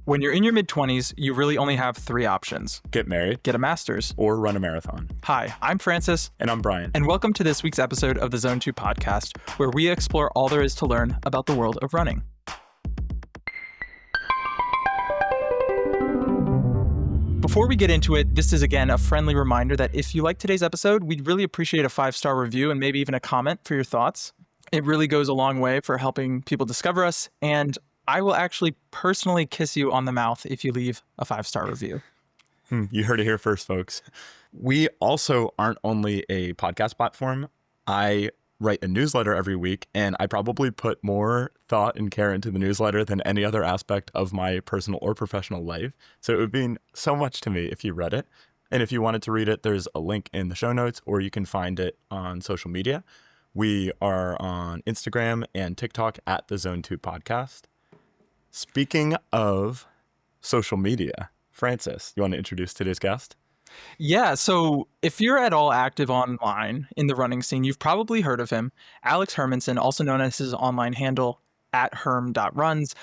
When you're in your mid-20s, you really only have three options. Get married, get a master's, or run a marathon. Hi, I'm Francis. And I'm Brian. And welcome to this week's episode of the Zone 2 podcast, where we explore all there is to learn about the world of running. Before we get into it, this is again a friendly reminder that if you like today's episode, we'd really appreciate a 5-star review and maybe even a comment for your thoughts. It really goes a long way for helping people discover us, and I will actually personally kiss you on the mouth if you leave a 5-star review. You heard it here first, folks. We also aren't only a podcast platform. I write a newsletter every week, and I probably put more thought and care into the newsletter than any other aspect of my personal or professional life. So it would mean so much to me if you read it. And if you wanted to read it, there's a link in the show notes, or you can find it on social media. We are on Instagram and TikTok at the Zone 2 Podcast. Speaking of social media, Francis, you want to introduce today's guest? Yeah, so if you're at all active online in the running scene, you've probably heard of him. Alex Hermanson, also known as his online handle at herm.runs,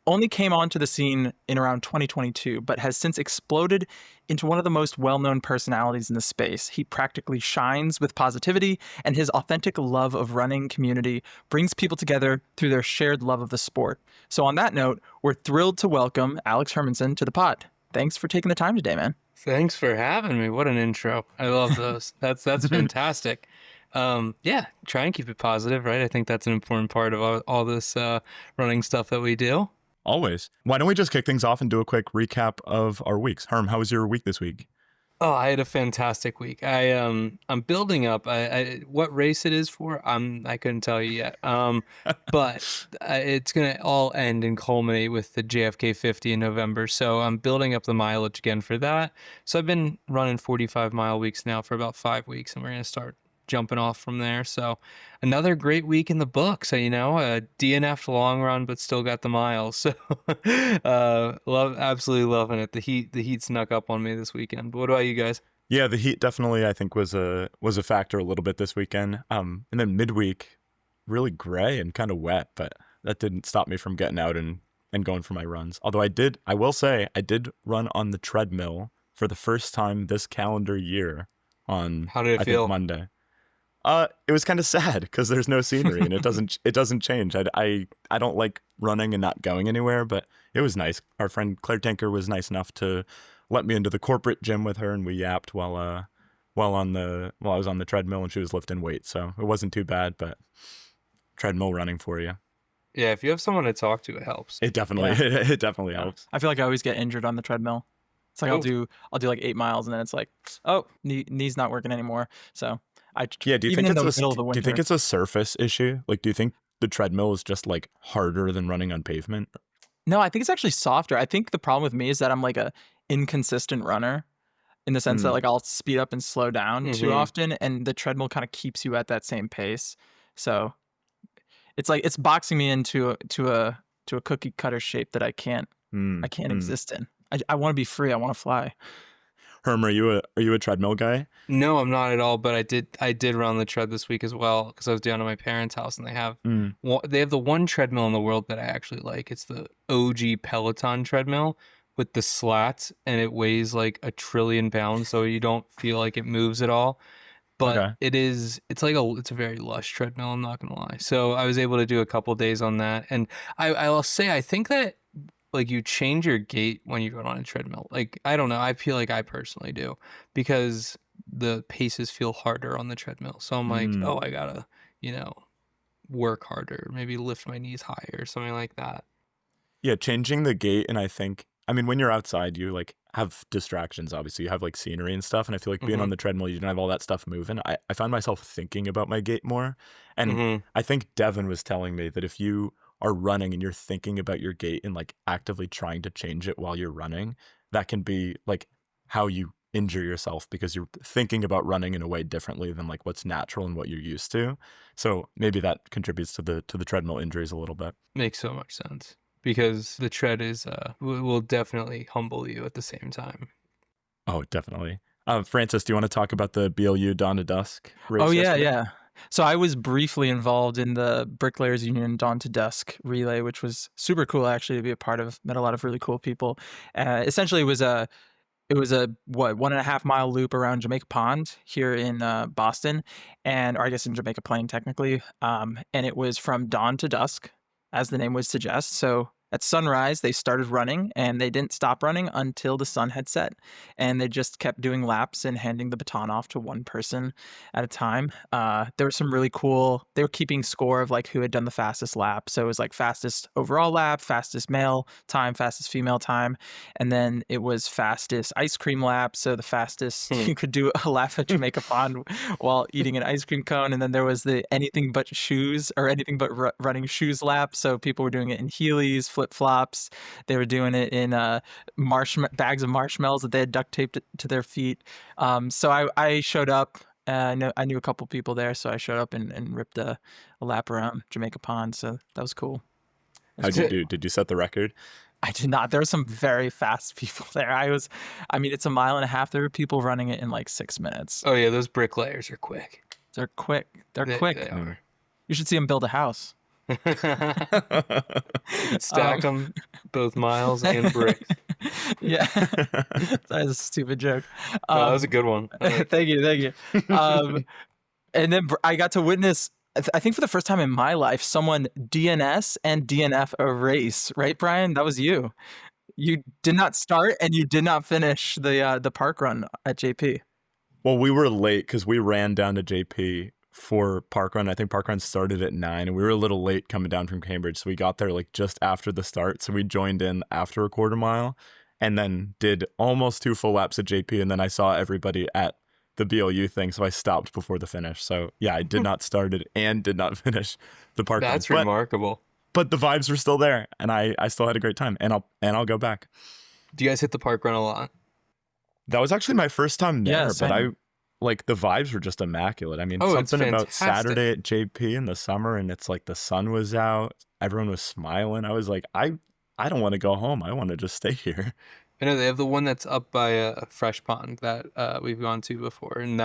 only came onto the scene in around 2022, but has since exploded into one of the most well-known personalities in the space. He practically shines with positivity, and his authentic love of running community brings people together through their shared love of the sport. So on that note, we're thrilled to welcome Alex Hermanson to the pod. Thanks for taking the time today, man. Thanks for having me. What an intro. I love those. That's fantastic. Yeah, try and keep it positive, right? I think that's an important part of all this running stuff that we do. Always. Why don't we just kick things off and do a quick recap of our weeks? Herm, how was your week this week? Oh, I had a fantastic week. I'm building up. What race it is for, I couldn't tell you yet. But it's gonna all end and culminate with the JFK 50 in November. So I'm building up the mileage again for that. So I've been running 45-mile weeks now for about 5 weeks, and we're gonna start jumping off from there. So another great week in the books. DNF'd long run, but still got the miles. So absolutely loving it. The heat snuck up on me this weekend. But what about you guys? Yeah, the heat definitely I think was a factor a little bit this weekend. And then midweek, really gray and kind of wet, but that didn't stop me from getting out and going for my runs. Although I will say I did run on the treadmill for the first time this calendar year on How did it feel? Think Monday. It was kind of sad because there's no scenery and it doesn't change. I don't like running and not going anywhere, but it was nice. Our friend Claire Tinker was nice enough to let me into the corporate gym with her, and we yapped while I was on the treadmill and she was lifting weights. So it wasn't too bad, but treadmill running for you. Yeah, if you have someone to talk to, it helps. It definitely helps. I feel like I always get injured on the treadmill. It's like I'll do like 8 miles and then it's like, oh, knee's not working anymore. So do you think it's a surface issue? Like, do you think the treadmill is just like harder than running on pavement? No, I think it's actually softer. I think the problem with me is that I'm like a inconsistent runner in the sense that like I'll speed up and slow down too often, and the treadmill kind of keeps you at that same pace. So it's like it's boxing me into a cookie cutter shape that I can't exist in. I want to be free. I want to fly. Herm, are you a treadmill guy? No, I'm not at all. But I did run the tread this week as well because I was down at my parents' house and they have the one treadmill in the world that I actually like. It's the OG Peloton treadmill with the slats, and it weighs like 1 trillion pounds, so you don't feel like it moves at all. But it's a very lush treadmill. I'm not gonna lie. So I was able to do a couple days on that, and I'll say I think that. Like you change your gait when you run on a treadmill. Like, I don't know. I feel like I personally do because the paces feel harder on the treadmill. So I'm like, oh, I gotta, work harder, maybe lift my knees higher or something like that. Yeah, changing the gait. And when you're outside, you like have distractions. Obviously, you have like scenery and stuff. And I feel like being on the treadmill, you don't have all that stuff moving. I find myself thinking about my gait more. And I think Devin was telling me that if you are running and you're thinking about your gait and like actively trying to change it while you're running, that can be like how you injure yourself because you're thinking about running in a way differently than like what's natural and what you're used to. So maybe that contributes to the treadmill injuries a little bit. Makes so much sense because the tread is will definitely humble you at the same time. Oh, definitely. Francis, do you want to talk about the BLU Dawn to Dusk race? Oh yeah, yesterday? yeah. So I was briefly involved in the Bricklayers Union Dawn to Dusk relay, which was super cool actually to be a part of. Met a lot of really cool people. Essentially, it was a what 1.5 mile loop around Jamaica Pond here in Boston, or I guess in Jamaica Plain technically. And it was from dawn to dusk, as the name would suggest. So at sunrise, they started running, and they didn't stop running until the sun had set. And they just kept doing laps and handing the baton off to one person at a time. There was some really cool. They were keeping score of like who had done the fastest lap. So it was like fastest overall lap, fastest male time, fastest female time, and then it was fastest ice cream lap. So the fastest you could do a lap at Jamaica Pond while eating an ice cream cone. And then there was the anything but shoes or anything but running shoes lap. So people were doing it in Heelys, flip flops. They were doing it in bags of marshmallows that they had duct taped to their feet. So I showed up. I knew a couple people there, so I showed up and ripped a lap around Jamaica Pond. So that was cool. How'd you do? Did you set the record? I did not. There were some very fast people there. I mean, it's a 1.5 miles. There were people running it in like 6 minutes. Oh yeah, those bricklayers are quick. They're quick. They're quick. They are. You should see them build a house. Stack them both miles and bricks. Yeah, that's a stupid joke. That was a good one. Thank you. And then I got to witness, I think for the first time in my life, someone DNS and DNF a race. Right, Brian? That was you. You did not start and you did not finish the park run at JP. Well, we were late because we ran down to JP for parkrun. I think parkrun started at 9, and we were a little late coming down from Cambridge, so we got there like just after the start. So we joined in after a quarter mile, and then did almost 2 full laps at JP, and then I saw everybody at the BLU thing, so I stopped before the finish. So yeah, I did not start it and did not finish the parkrun. That's remarkable. But the vibes were still there, and I still had a great time, and I'll go back. Do you guys hit the parkrun a lot? That was actually my first time there, Yeah, but like the vibes were just immaculate. I mean, it's something about fantastic. Saturday at JP in the summer, and it's like the sun was out, everyone was smiling. I was like, I don't want to go home. I want to just stay here. I know they have the one that's up by a fresh pond that we've gone to before, and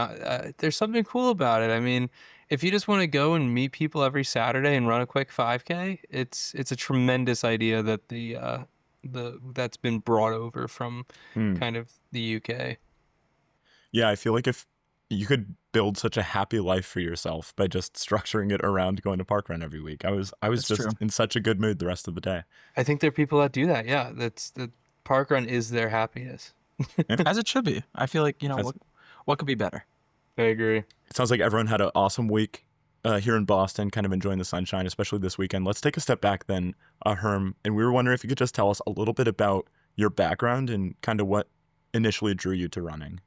there's something cool about it. I mean, if you just want to go and meet people every Saturday and run a quick 5K, it's a tremendous idea that that's been brought over from kind of the UK. Yeah, I feel like if you could build such a happy life for yourself by just structuring it around going to parkrun every week. I was That's just true. in such a good mood the rest of the day. I think there are people that do that. Yeah, that's the parkrun is their happiness. As it should be. I feel like, As- what could be better? I agree. It sounds like everyone had an awesome week here in Boston, kind of enjoying the sunshine, especially this weekend. Let's take a step back then, Herm, and we were wondering if you could just tell us a little bit about your background and kind of what initially drew you to running.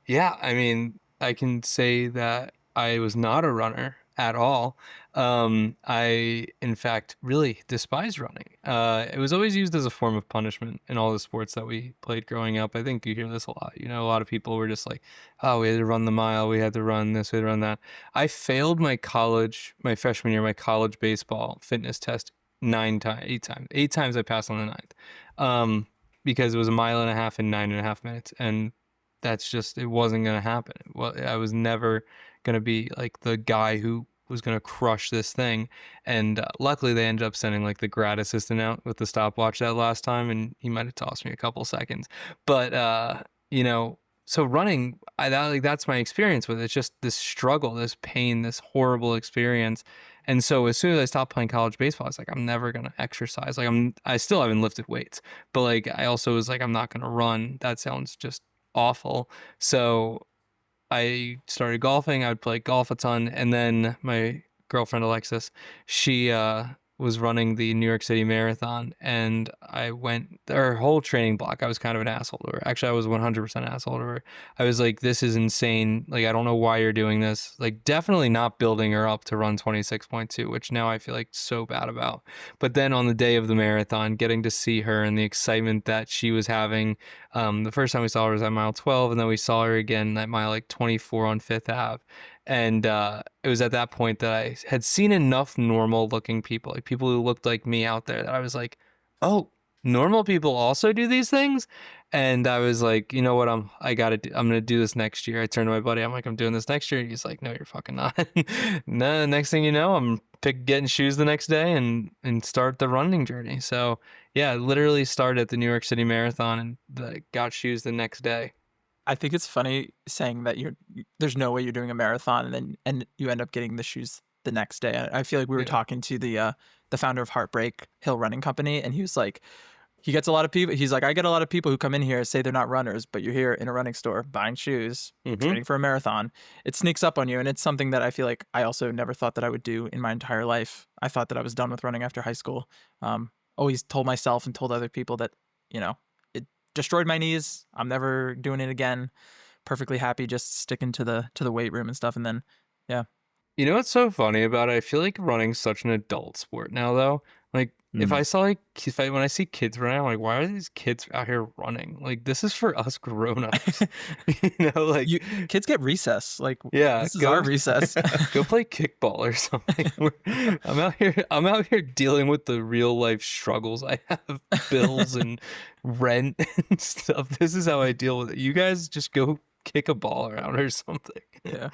Yeah, I mean, I can say that I was not a runner at all. I, in fact, really despised running. It was always used as a form of punishment in all the sports that we played growing up. I think you hear this a lot. You know, a lot of people were just like, oh, we had to run the mile, we had to run this, we had to run that. I failed my freshman year, my college baseball fitness test 8 times. 8 times I passed on the 9th because it was 1.5 miles in 9.5 minutes. And that's just, it wasn't going to happen. Well, I was never going to be like the guy who was going to crush this thing. And luckily they ended up sending like the grad assistant out with the stopwatch that last time, and he might have tossed me a couple seconds. But you know, so running, that's my experience with it. It's just this struggle, this pain, this horrible experience. And so as soon as I stopped playing college baseball, I was like, I'm never going to exercise. Like I still haven't lifted weights, but like I also was like, I'm not going to run. That sounds just awful. So I started golfing. I would play golf a ton. And then my girlfriend, Alexis, she was running the New York City Marathon. And I went, her whole training block, I was kind of an asshole to her. Actually, I was 100% asshole to her. I was like, this is insane. Like, I don't know why you're doing this. Like, definitely not building her up to run 26.2, which now I feel like so bad about. But then on the day of the marathon, getting to see her and the excitement that she was having, the first time we saw her was at mile 12, and then we saw her again at mile like 24 on Fifth Ave. And it was at that point that I had seen enough normal looking people, like people who looked like me out there, that I was like, oh, normal people also do these things. And I was like, you know what, I'm gonna do this next year. I turned to my buddy, I'm like, I'm doing this next year. He's like, no, you're fucking not. No, next thing you know, I'm getting shoes the next day and start the running journey. So yeah, I literally started at the New York City Marathon and got shoes the next day. I think it's funny saying that there's no way you're doing a marathon and you end up getting the shoes the next day. I feel like we were Yeah. talking to the founder of Heartbreak Hill Running Company, and he was like, he gets a lot of people. He's like, I get a lot of people who come in here say they're not runners, but you're here in a running store buying shoes, training for a marathon. It sneaks up on you, and it's something that I feel like I also never thought that I would do in my entire life. I thought that I was done with running after high school. Always told myself and told other people that, you know, it destroyed my knees. I'm never doing it again. Perfectly happy just sticking to the weight room and stuff. And then, yeah. You know what's so funny about it? I feel like running's such an adult sport now, though. Like, if I saw when I see kids running, I'm like, why are these kids out here running? Like, this is for us grown-ups. You know, like kids get recess. Like, yeah, this is our recess. Go play kickball or something. I'm out here dealing with the real life struggles. I have bills and rent and stuff. This is how I deal with it. You guys just go kick a ball around or something. Yeah.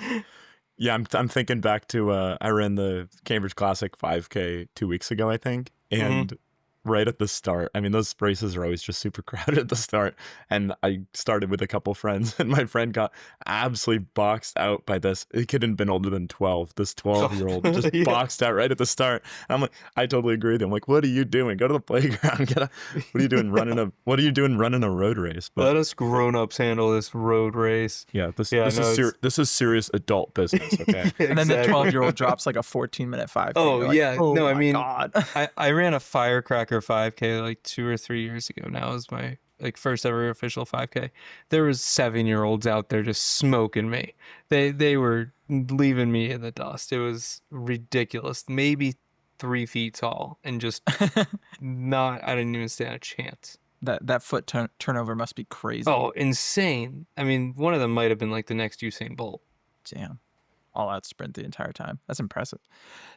Yeah, I'm thinking back to I ran the Cambridge Classic 5K 2 weeks ago, I think, and right at the start, I mean, those races are always just super crowded at the start, and I started with a couple friends, and my friend got absolutely boxed out by this. It couldn't have been older than 12. This 12-year-old just boxed out right at the start. And I'm like, I totally agree with him. Like, what are you doing? Go to the playground. What are you doing running a road race? But let us grown-ups handle this road race. yeah, this is serious adult business, okay? And then the 12-year-old drops like a 14-minute 5K. Oh, like, yeah. oh no, I my mean, God. I ran a firecracker 5K like 2 or 3 years ago. Now it was my like first ever official 5K. There was 7-year-olds out there just smoking me. They were leaving me in the dust. It was ridiculous. Maybe 3 feet tall and just I didn't even stand a chance. That foot turnover must be crazy. Oh, insane. I mean, one of them might have been like the next Usain Bolt. Damn. All out sprint the entire time. That's impressive.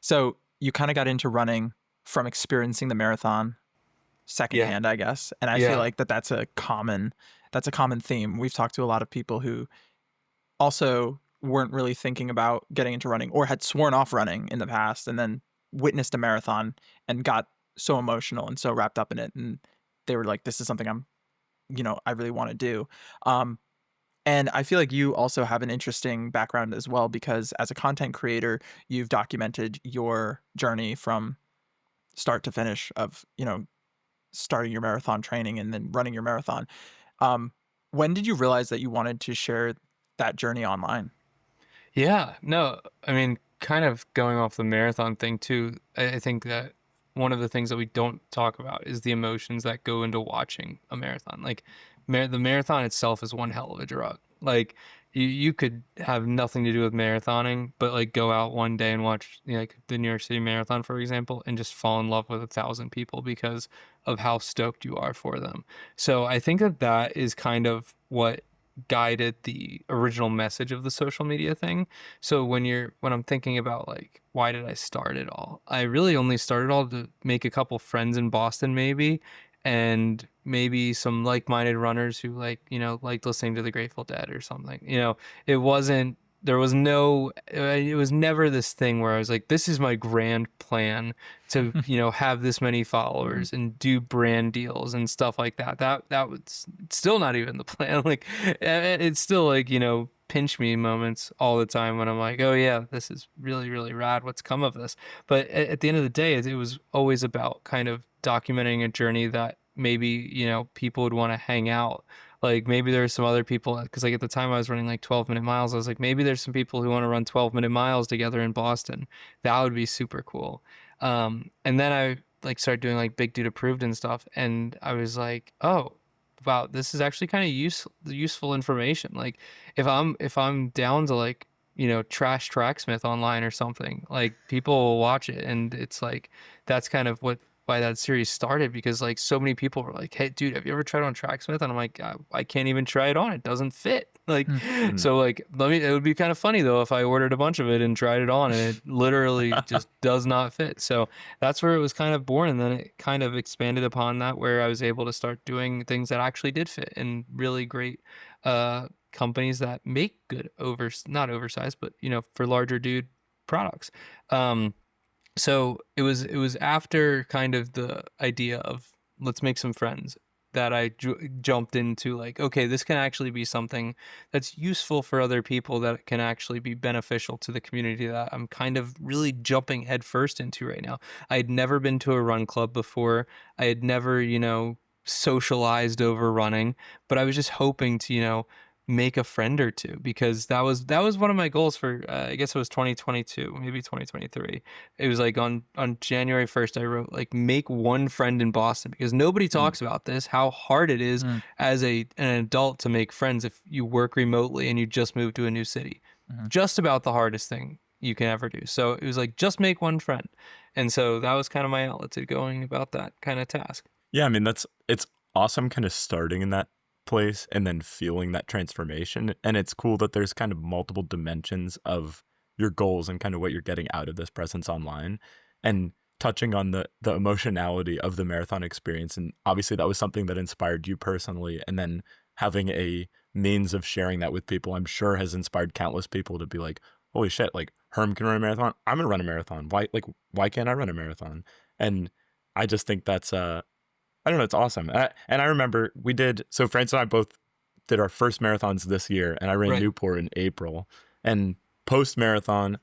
So you kind of got into running from experiencing the marathon secondhand, I guess. And I feel like that's a common theme. We've talked to a lot of people who also weren't really thinking about getting into running or had sworn off running in the past and then witnessed a marathon and got so emotional and so wrapped up in it. And they were like, this is something I really want to do. And I feel like you also have an interesting background as well, because as a content creator, you've documented your journey from start to finish of, starting your marathon training and then running your marathon. When did you realize that you wanted to share that journey online? Yeah, no, I mean, kind of going off the marathon thing too, I think that one of the things that we don't talk about is the emotions that go into watching a marathon. Like the marathon itself is one hell of a drug. Like you could have nothing to do with marathoning, but like go out one day and watch like the New York City Marathon, for example, and just fall in love with 1,000 people because of how stoked you are for them. So I think that is kind of what guided the original message of the social media thing. So when I'm thinking about like, why did I start it all? I really only started all to make a couple friends in Boston maybe, and maybe some like-minded runners who liked listening to the Grateful Dead or something. It was never this thing where I was like, this is my grand plan to, have this many followers and do brand deals and stuff like that. That was still not even the plan. Like, it's still like, pinch me moments all the time when I'm like, oh yeah, this is really, really rad. What's come of this? But at the end of the day, it was always about kind of documenting a journey that maybe, people would want to hang out. Like maybe there's some other people, because like at the time I was running like 12-minute miles. I was like, maybe there's some people who want to run 12-minute miles together in Boston. That would be super cool. And then I like started doing like Big Dude Approved and stuff. And I was like, oh, wow, this is actually kind of useful information. Like if I'm down to like, trash tracksmith online or something, like people will watch it. And it's like, that's kind of what why that series started, because like so many people were like, hey dude, have you ever tried on Tracksmith? And I'm like, I can't even try it on, it doesn't fit. Like, so like, it would be kind of funny though if I ordered a bunch of it and tried it on and it literally just does not fit. So that's where it was kind of born, and then it kind of expanded upon that, where I was able to start doing things that actually did fit in really great companies that make good not oversized, but you know, for larger dude products. So it was after kind of the idea of let's make some friends that I jumped into like, okay, this can actually be something that's useful for other people, that can actually be beneficial to the community that I'm kind of really jumping headfirst into right now. I had never been to a run club before. I had never, you know, socialized over running, but I was just hoping to, you know, make a friend or two, because that was one of my goals for I guess it was 2022, maybe 2023. It was like on January 1st I wrote like, make one friend in Boston, because nobody talks about this, how hard it is as an adult to make friends if you work remotely and you just moved to a new city. Just about the hardest thing you can ever do. So it was like, just make one friend. And so that was kind of my outlet to going about that kind of task. Yeah, I mean, it's awesome kind of starting in that place and then feeling that transformation. And it's cool that there's kind of multiple dimensions of your goals and kind of what you're getting out of this presence online, and touching on the emotionality of the marathon experience. And obviously that was something that inspired you personally, and then having a means of sharing that with people, I'm sure has inspired countless people to be like, holy shit, like Herm can run a marathon, I'm gonna run a marathon. Why can't I run a marathon? And I just think that's I don't know, it's awesome. And I remember so Francis and I both did our first marathons this year, and I ran Newport in April. And post-marathon,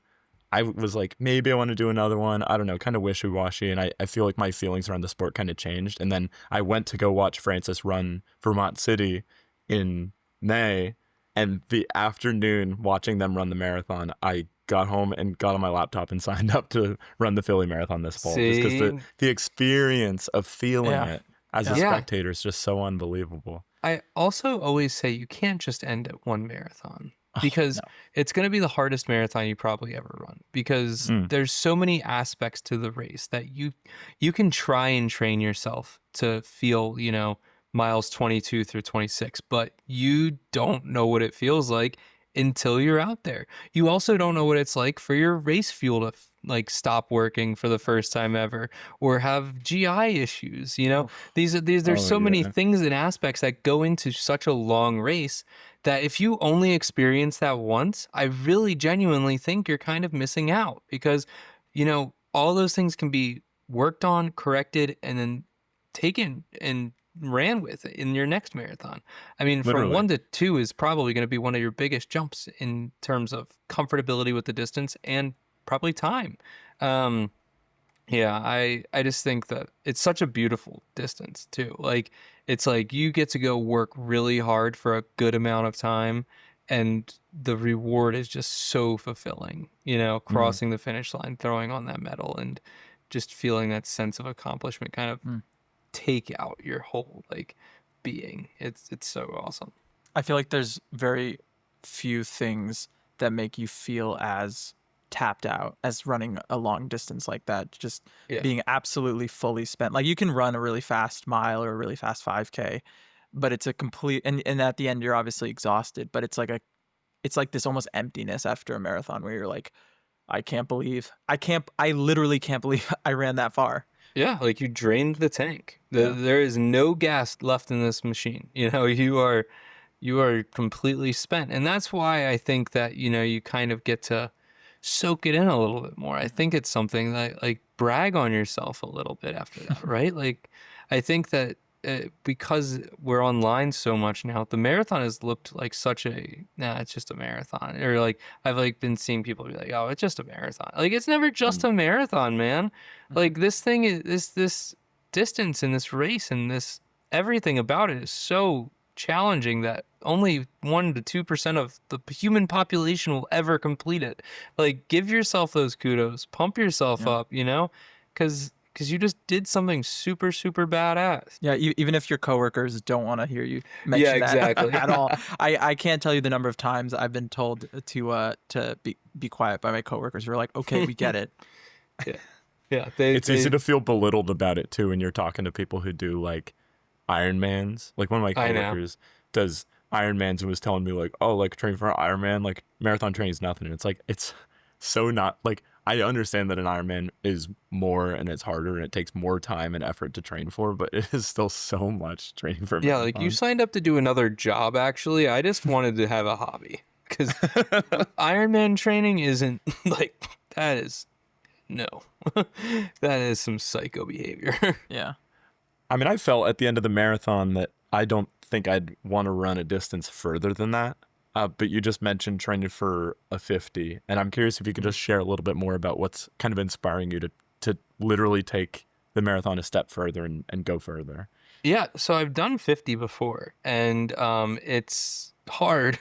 I was like, maybe I want to do another one. I don't know, kind of wishy-washy. And I feel like my feelings around the sport kind of changed. And then I went to go watch Francis run Vermont City in May. And the afternoon watching them run the marathon, I got home and got on my laptop and signed up to run the Philly Marathon this fall. Just because the experience of feeling it as a spectator is just so unbelievable. I also always say you can't just end at one marathon, because it's going to be the hardest marathon you probably ever run, because there's so many aspects to the race that you can try and train yourself to feel, you know, miles 22 through 26, but you don't know what it feels like until you're out there. You also don't know what it's like for your race fuel to like stop working for the first time ever, or have GI issues. You know, there's so many things and aspects that go into such a long race that if you only experience that once, I really genuinely think you're kind of missing out, because, you know, all those things can be worked on, corrected, and then taken and ran with in your next marathon. I mean, from 1 to 2 is probably going to be one of your biggest jumps in terms of comfortability with the distance and probably time. Yeah, I just think that it's such a beautiful distance too. Like, it's like you get to go work really hard for a good amount of time, and the reward is just so fulfilling, you know, crossing the finish line, throwing on that medal, and just feeling that sense of accomplishment kind of take out your whole like being. It's so awesome. I feel like there's very few things that make you feel as tapped out as running a long distance like that. Just being absolutely fully spent. Like, you can run a really fast mile or a really fast 5K, but it's a complete, and at the end you're obviously exhausted, but it's like this almost emptiness after a marathon where you're like, I literally can't believe I ran that far. Yeah, like you drained the tank. There is no gas left in this machine. You know, you are completely spent. And that's why I think that, you know, you kind of get to soak it in a little bit more. I think it's something that, like, brag on yourself a little bit after that, right? Like, I think that because we're online so much now, the marathon has looked like such it's just a marathon. Or like, I've like been seeing people be like, oh, it's just a marathon. Like, it's never just a marathon, man. Like, this thing is this distance and this race and this everything about it is so challenging that only 1 to 2% of the human population will ever complete it. Like, give yourself those kudos, pump yourself up, you know, because you just did something super, super badass. Yeah, even if your coworkers don't want to hear you mention that at all. I can't tell you the number of times I've been told to be quiet by my coworkers. We're like, okay, we get it. Yeah, It's easy to feel belittled about it too when you're talking to people who do like Ironmans. Like one of my I know. coworkers does Ironmans and was telling me like, oh, like training for an Ironman, like marathon training is nothing. And it's like it's so not like I understand that an Ironman is more and it's harder and it takes more time and effort to train for, but it is still so much training for a Yeah, like you marathon. signed up to do another job. Actually, I just wanted to have a hobby because Ironman training isn't like that is no, that is some psycho behavior. Yeah. I mean, I felt at the end of the marathon that I don't think I'd want to run a distance further than that. But you just mentioned training for a 50, and I'm curious if you could just share a little bit more about what's kind of inspiring you to literally take the marathon a step further and go further. Yeah, so I've done 50 before, and it's hard.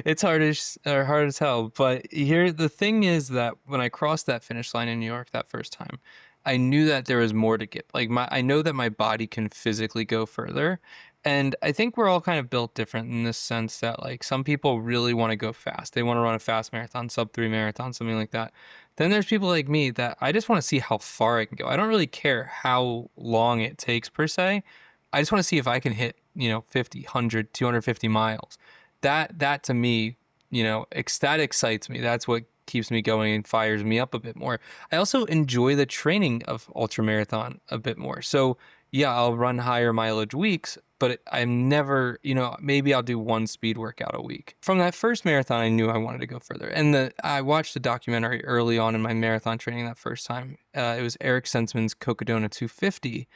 It's hard as hell. But here, the thing is that when I crossed that finish line in New York that first time, I knew that there was more to give. Like I know that my body can physically go further, and I think we're all kind of built different in this sense that like some people really want to go fast. They want to run a fast marathon, sub 3 marathon, something like that. Then there's people like me that I just want to see how far I can go. I don't really care how long it takes per se. I just want to see if I can hit, 50, 100, 250 miles. That to me, that excites me. That's what keeps me going and fires me up a bit more. I also enjoy the training of ultramarathon a bit more. So yeah, I'll run higher mileage weeks, but I'm never, maybe I'll do one speed workout a week. From that first marathon, I knew I wanted to go further. And I watched the documentary early on in my marathon training that first time. It was Eric Sensman's Cocodona 250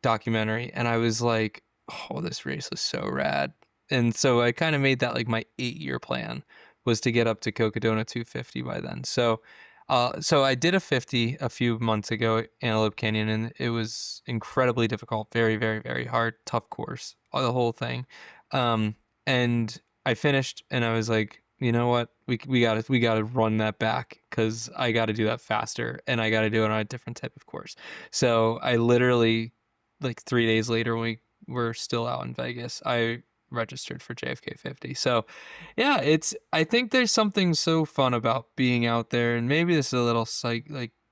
documentary. And I was like, oh, this race is so rad. And so I kind of made that like my 8-year plan was to get up to Cocodona 250 by then. So I did a 50 a few months ago at Antelope Canyon, and it was incredibly difficult, very, very, very hard, tough course, the whole thing. And I finished, and I was like, you know what, we gotta run that back because I got to do that faster, and I got to do it on a different type of course. So I literally, like 3 days later, when we were still out in Vegas, I registered for JFK 50. So yeah, I think there's something so fun about being out there, and maybe this is a little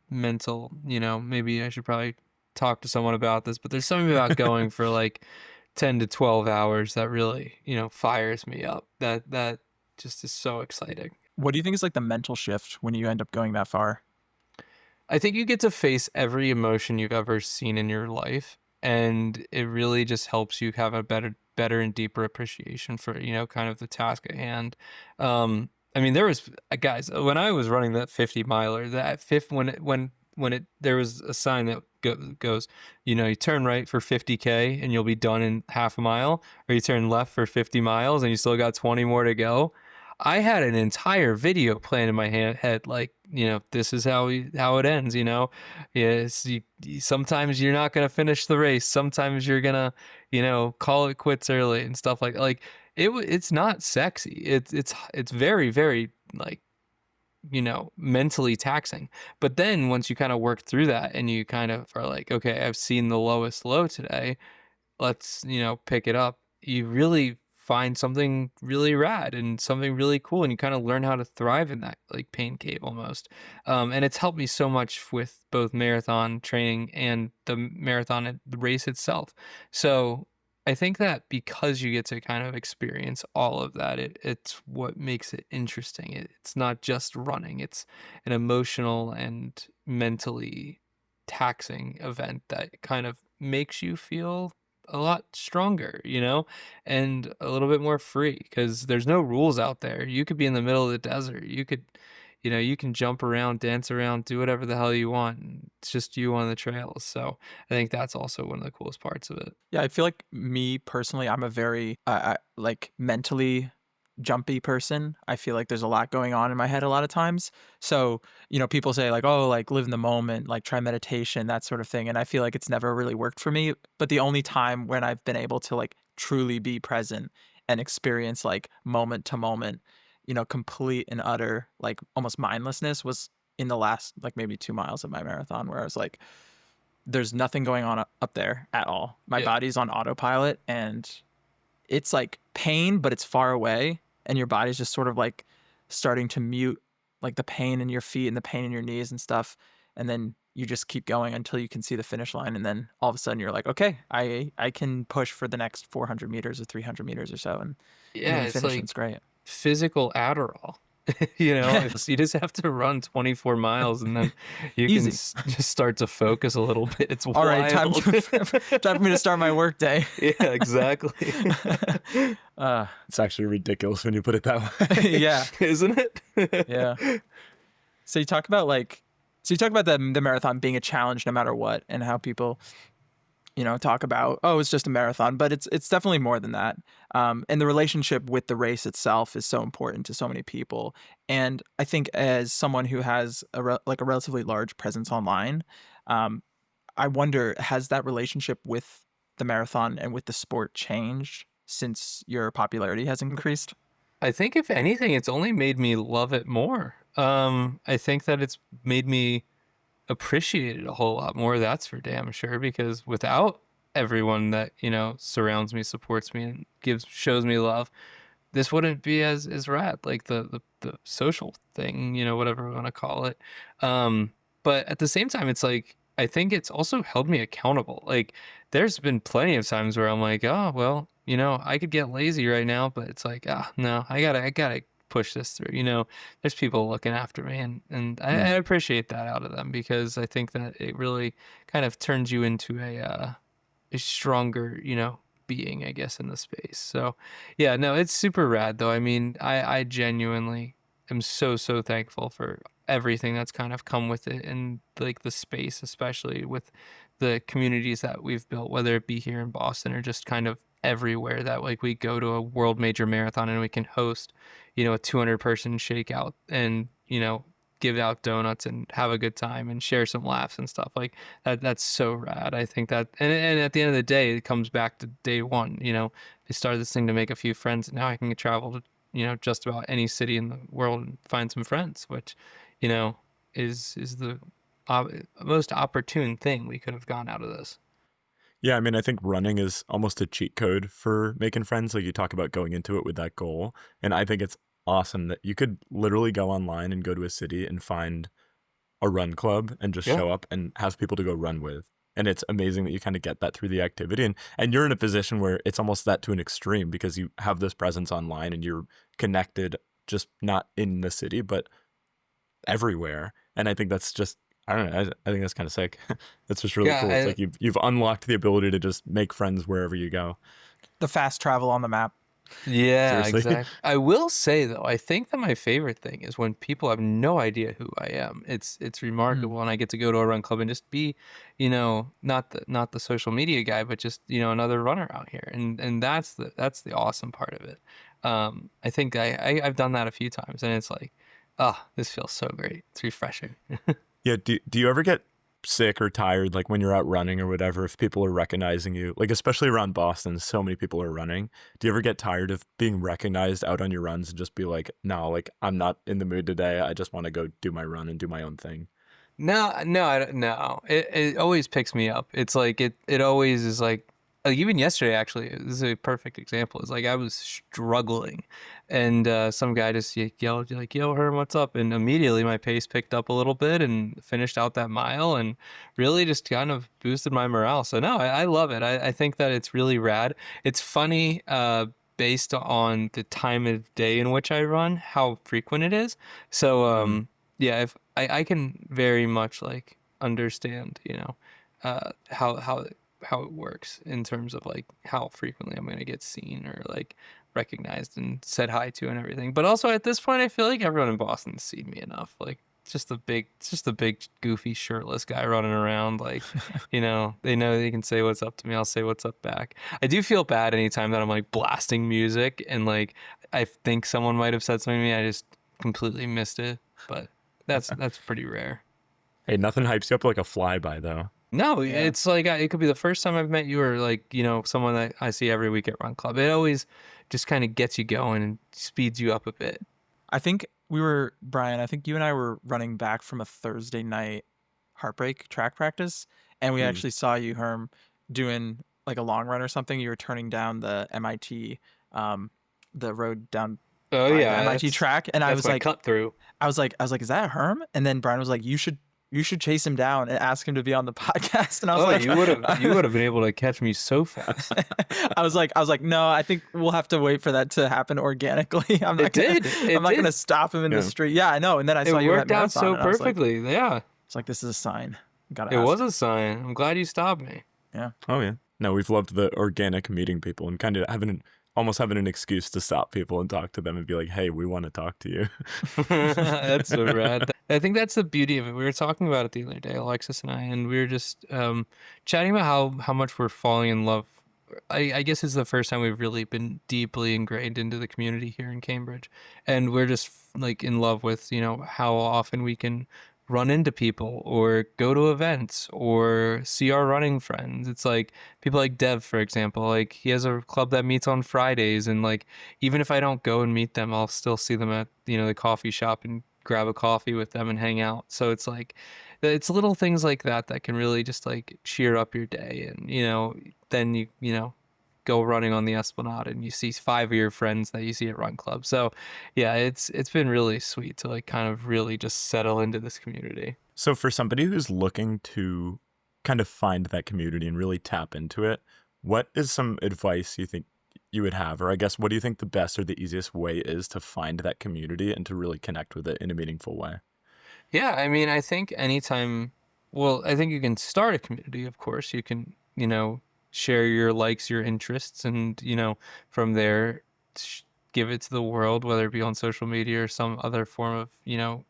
mental, maybe I should probably talk to someone about this, but there's something about going for like 10 to 12 hours that really, fires me up. That just is so exciting. What do you think is like the mental shift when you end up going that far? I think you get to face every emotion you've ever seen in your life, and it really just helps you have a better and deeper appreciation for, kind of the task at hand. I mean, there was guys when I was running that 50 miler, that fifth when there was a sign that goes, you turn right for 50K and you'll be done in half a mile, or you turn left for 50 miles and you still got 20 more to go. I had an entire video playing in my head, like, this is how it ends, Yes, sometimes you're not gonna finish the race. Sometimes you're gonna, call it quits early and stuff like it's not sexy. It's very, very like, mentally taxing. But then once you kind of work through that and you kind of are like, okay, I've seen the lowest low today. Let's, pick it up. You really find something really rad and something really cool, and you kind of learn how to thrive in that like pain cave almost. And it's helped me so much with both marathon training and the marathon the race itself. So I think that because you get to kind of experience all of that, it's what makes it interesting. It's not just running, it's an emotional and mentally taxing event that kind of makes you feel a lot stronger, and a little bit more free because there's no rules out there. You could be in the middle of the desert. You could, you can jump around, dance around, do whatever the hell you want. And it's just you on the trails. So I think that's also one of the coolest parts of it. Yeah, I feel like me personally, I'm a very like mentally jumpy person. I feel like there's a lot going on in my head a lot of times. So, people say like, oh, like live in the moment, like try meditation, that sort of thing. And I feel like it's never really worked for me. But the only time when I've been able to like truly be present and experience like moment to moment, complete and utter like almost mindlessness was in the last like maybe 2 miles of my marathon, where I was like, there's nothing going on up there at all. My body's on autopilot, and it's like pain, but it's far away. And your body's just sort of like starting to mute like the pain in your feet and the pain in your knees and stuff. and then you just keep going until you can see the finish line, and then all of a sudden you're like, okay, I can push for the next 400 meters or 300 meters or so, and Yeah, then you it's finish, and like it's great. physical Adderall. You just have to run 24 miles and then you can Easy. just start to focus a little bit. It's All right, time wild. time for me to start my work day. Yeah, exactly. It's actually ridiculous when you put it that way. Yeah, Isn't it? yeah. So you talk about the marathon being a challenge no matter what, and how people, talk about, oh, it's just a marathon, but it's definitely more than that. And the relationship with the race itself is so important to so many people. And I think as someone who has a relatively large presence online, I wonder, has that relationship with the marathon and with the sport changed since your popularity has increased? I think if anything, it's only made me love it more. I think that it's made me appreciate it a whole lot more. That's for damn sure. Because without everyone that surrounds me, supports me, and shows me love, this wouldn't be as rad. Like the social thing, whatever we want to call it. But at the same time, it's like I think it's also held me accountable. Like there's been plenty of times where I'm like, oh well, I could get lazy right now, but it's like, no, I gotta push this through. There's people looking after me, and I appreciate that out of them, because I think that it really kind of turns you into a stronger, being, I guess, in the space. So yeah, no, it's super rad though. I mean, I genuinely am so thankful for everything that's kind of come with it, and like the space, especially with the communities that we've built, whether it be here in Boston or just kind of everywhere, that like we go to a world major marathon and we can host, a 200-person shakeout, and give out donuts and have a good time and share some laughs and stuff like that. That's so rad. I think that, and at the end of the day, it comes back to day one. They started this thing to make a few friends, and now I can travel to just about any city in the world and find some friends, which is the most opportune thing we could have gone out of this. Yeah, I mean, I think running is almost a cheat code for making friends. Like you talk about going into it with that goal. And I think it's awesome that you could literally go online and go to a city and find a run club and just show up and have people to go run with. And it's amazing that you kind of get that through the activity. And you're in a position where it's almost that to an extreme, because you have this presence online and you're connected, just not in the city, but everywhere. And I think that's just, I don't know, I think that's kind of sick. That's just really cool. It's like you've unlocked the ability to just make friends wherever you go. The fast travel on the map. Yeah, Seriously. exactly. I will say though, I think that my favorite thing is when people have no idea who I am. It's remarkable, and I get to go to a run club and just be, not the social media guy, but just another runner out here, and that's the awesome part of it. I think I've done that a few times, and it's like, this feels so great. It's refreshing. Yeah. Do you ever get sick or tired, like when you're out running or whatever, if people are recognizing you, like especially around Boston, so many people are running. Do you ever get tired of being recognized out on your runs and just be like, no, like I'm not in the mood today. I just want to go do my run and do my own thing? No, I don't, no. It always picks me up. It's like it always is like even yesterday, actually, this is a perfect example. It's like I was struggling, and some guy just yelled like, "Yo, Herm, what's up?" And immediately my pace picked up a little bit and finished out that mile, and really just kind of boosted my morale. So no, I love it. I think that it's really rad. It's funny, based on the time of day in which I run, how frequent it is. So yeah, if I can very much like understand, how it works in terms of like how frequently I'm gonna get seen or like recognized and said hi to and everything. But also at this point, I feel like everyone in Boston's seen me enough. Like it's just a big goofy shirtless guy running around. Like, they know they can say what's up to me. I'll say what's up back. I do feel bad anytime that I'm like blasting music and like I think someone might have said something to me. I just completely missed it. But that's pretty rare. Hey, nothing hypes you up like a flyby though. No, Yeah. it's like it could be the first time I've met you, or like someone that I see every week at Run Club. It always just kind of gets you going and speeds you up a bit. I think Brian, I think you and I were running back from a Thursday night Heartbreak track practice, and we actually saw you, Herm, doing like a long run or something. You were turning down the MIT, the road down Oh by yeah, the MIT track, and I was like, cut through. I was like, is that Herm? And then Brian was like, you should you should chase him down and ask him to be on the podcast. And I was Oh, like, you would have been able to catch me so fast. I was like, no, I think we'll have to wait for that to happen organically. I'm not gonna stop him in the street. Yeah, I know. And then I saw It you at worked out Marathon, so and I was like, perfectly. Yeah, it's like, this is a sign. Gotta it ask. was a sign. I'm glad you stopped me. Yeah. Oh yeah. No, we've loved the organic meeting people and kind of almost having an excuse to stop people and talk to them and be like, hey, we want to talk to you. That's so rad. I think that's the beauty of it. We were talking about it the other day, Alexis and I, and we were just chatting about how much we're falling in love. I guess it's the first time we've really been deeply ingrained into the community here in Cambridge, and we're just like in love with, you know, how often we can run into people or go to events or see our running friends. It's like people like Dev, for example, like he has a club that meets on Fridays, and like even if I don't go and meet them, I'll still see them at, you know, the coffee shop and grab a coffee with them and hang out. So it's like it's little things like that that can really just like cheer up your day. And you know, then you know, go running on the Esplanade and you see 5 of your friends that you see at run club. So yeah, it's been really sweet to like kind of really just settle into this community. So for somebody who's looking to kind of find that community and really tap into it, what is some advice you think you would have? Or I guess, what do you think the best or the easiest way is to find that community and to really connect with it in a meaningful way? Yeah, I mean, I think anytime, well, I think you can start a community, of course. You can, you know, share your likes, your interests, and, you know, from there, give it to the world, whether it be on social media or some other form of, you know,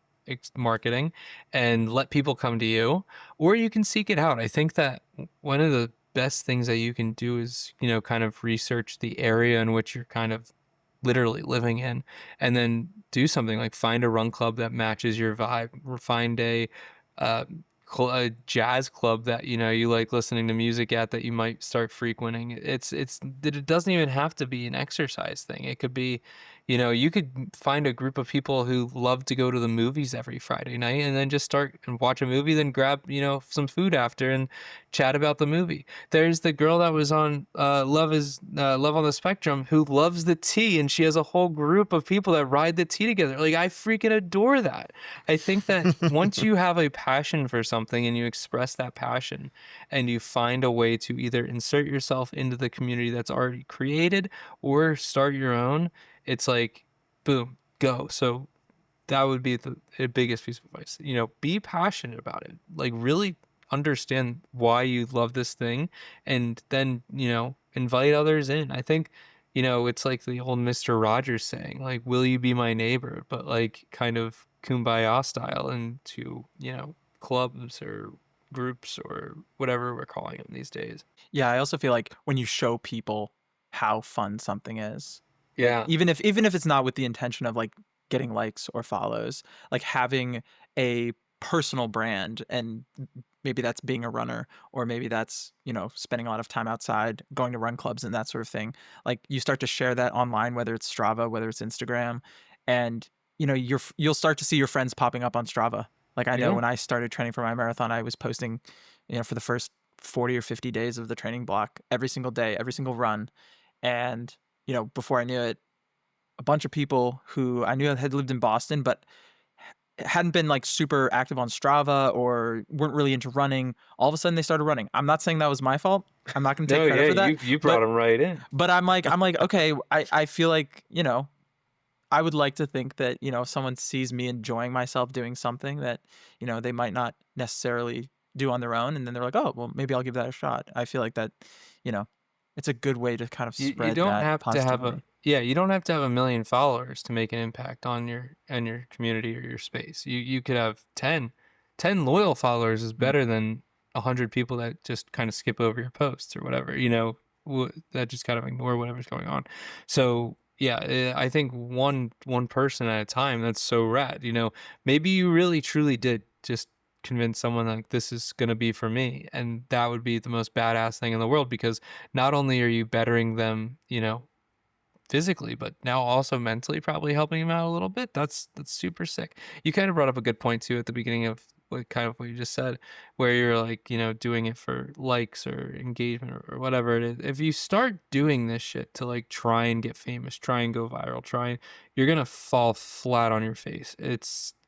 marketing, and let people come to you, or you can seek it out. I think that one of the best things that you can do is, you know, kind of research the area in which you're kind of literally living in, and then do something like find a run club that matches your vibe, or find uh, a jazz club that, you know, you like listening to music at, that you might start frequenting. It doesn't even have to be an exercise thing. It could be, you know, you could find a group of people who love to go to the movies every Friday night, and then just start and watch a movie, then grab, you know, some food after and chat about the movie. There's the girl that was on Love on the Spectrum, who loves the tea, and she has a whole group of people that ride the tea together. Like, I freaking adore that. I think that once you have a passion for something and you express that passion, and you find a way to either insert yourself into the community that's already created or start your own, it's like, boom, go. So that would be the biggest piece of advice. You know, be passionate about it. Like, really understand why you love this thing, and then, you know, invite others in. I think, you know, it's like the old Mr. Rogers saying, like, will you be my neighbor? But like kind of kumbaya style into, you know, clubs or groups or whatever we're calling them these days. Yeah, I also feel like when you show people how fun something is, Yeah. even if it's not with the intention of like getting likes or follows, like having a personal brand, and maybe that's being a runner, or maybe that's, you know, spending a lot of time outside, going to run clubs and that sort of thing. Like, you start to share that online, whether it's Strava, whether it's Instagram, and you know, you'll start to see your friends popping up on Strava. Like, I know Yeah. when I started training for my marathon, I was posting, you know, for the first 40 or 50 days of the training block, every single day, every single run. And, you know, before I knew it, a bunch of people who I knew had lived in Boston, but hadn't been like super active on Strava or weren't really into running, all of a sudden they started running. I'm not saying that was my fault. I'm not going to take No, credit yeah, for that. you brought them right in. But I'm like, okay, I feel like, you know, I would like to think that, you know, if someone sees me enjoying myself doing something that, you know, they might not necessarily do on their own, and then they're like, oh, well, maybe I'll give that a shot. I feel like that, you know, it's a good way to kind of You spread don't that have to have positivity. you don't have to have 1 million followers to make an impact on your community or your space. You could have 10 loyal followers is better than 100 people that just kind of skip over your posts or whatever, you know, that just kind of ignore whatever's going on. So yeah, I think one person at a time, that's so rad. You know, maybe you really truly did just convince someone like, this is going to be for me, and that would be the most badass thing in the world, because not only are you bettering them, you know, physically, but now also mentally probably helping them out a little bit. That's super sick. You kind of brought up a good point too at the beginning of what you just said, where you're like, you know, doing it for likes or engagement or whatever it is. If you start doing this shit to like try and get famous, try and go viral, you're gonna fall flat on your face.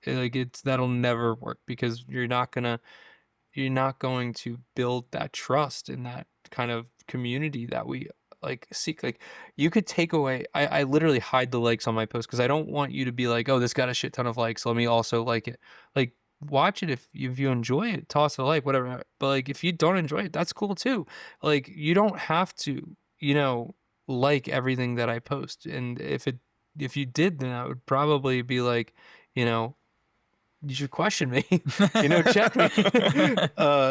Like that'll never work because you're not going to build that trust in that kind of community that we like seek. Like you could take away, I literally hide the likes on my post because I don't want you to be like, oh, this got a shit ton of likes, let me also like it. Like watch it, if you enjoy it, toss it a like, whatever. But like if you don't enjoy it, that's cool too. Like you don't have to, like everything that I post. And if you did, then I would probably be like, you know you should question me, check me.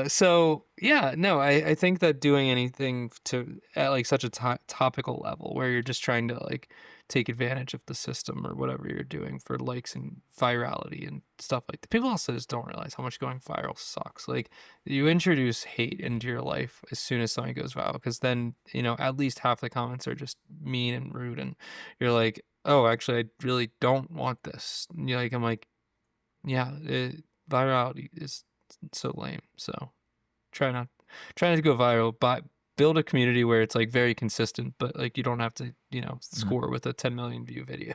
So yeah, no, I think that doing anything at like such a topical level where you're just trying to like take advantage of the system or whatever you're doing for likes and virality and stuff like that. People also just don't realize how much going viral sucks. Like you introduce hate into your life as soon as something goes viral, because then, at least half the comments are just mean and rude. And you're like, oh, actually, I really don't want this. I'm like, yeah, virality is so lame. So try not to go viral, but build a community where it's like very consistent, but like you don't have to, score with a 10 million view video.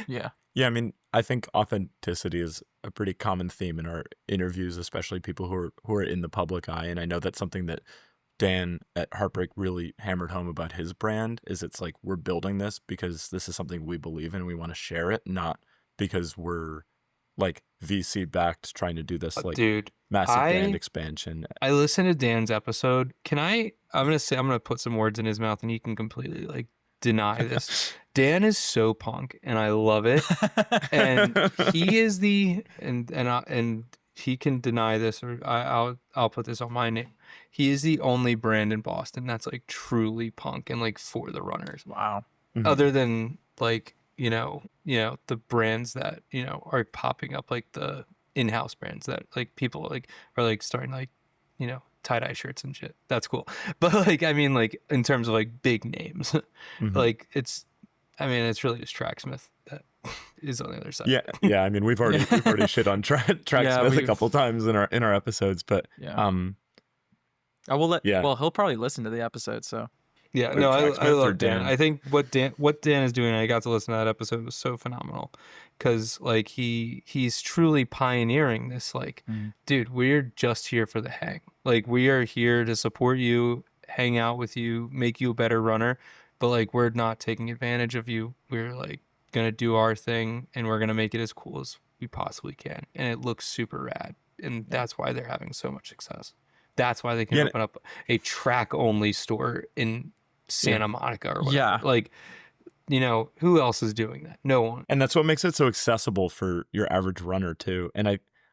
Yeah. Yeah, I mean, I think authenticity is a pretty common theme in our interviews, especially people who are in the public eye. And I know that's something that Dan at Heartbreak really hammered home about his brand, is it's like we're building this because this is something we believe in and we want to share it, not because we're like VC backed trying to do this like dude, massive brand expansion. I listened to Dan's episode. I'm gonna put some words in his mouth and he can completely like deny this. Dan is so punk and I love it. And he is and he can deny this, or I'll put this on my name. He is the only brand in Boston that's like truly punk and like for the runners. Wow. Mm-hmm. Other than like, the brands that, are popping up, like the in-house brands that like people like are like starting like, tie-dye shirts and shit. That's cool. But like, I mean, like in terms of like big names, like it's really just Tracksmith that is on the other side. Yeah. I mean, we've already shit on Tracksmith a couple times in our episodes, but I will let. Yeah. Well, he'll probably listen to the episode, so. Yeah, no, I love Dan. I think what Dan is doing, I got to listen to that episode, was so phenomenal, because like he's truly pioneering this. Like, dude, we're just here for the hang. Like, we are here to support you, hang out with you, make you a better runner, but like we're not taking advantage of you. We're like gonna do our thing, and we're gonna make it as cool as we possibly can, and it looks super rad, and that's why they're having so much success. That's why they can open up a track only store in Santa Monica or whatever. Yeah. Like, who else is doing that? No one. And that's what makes it so accessible for your average runner too. And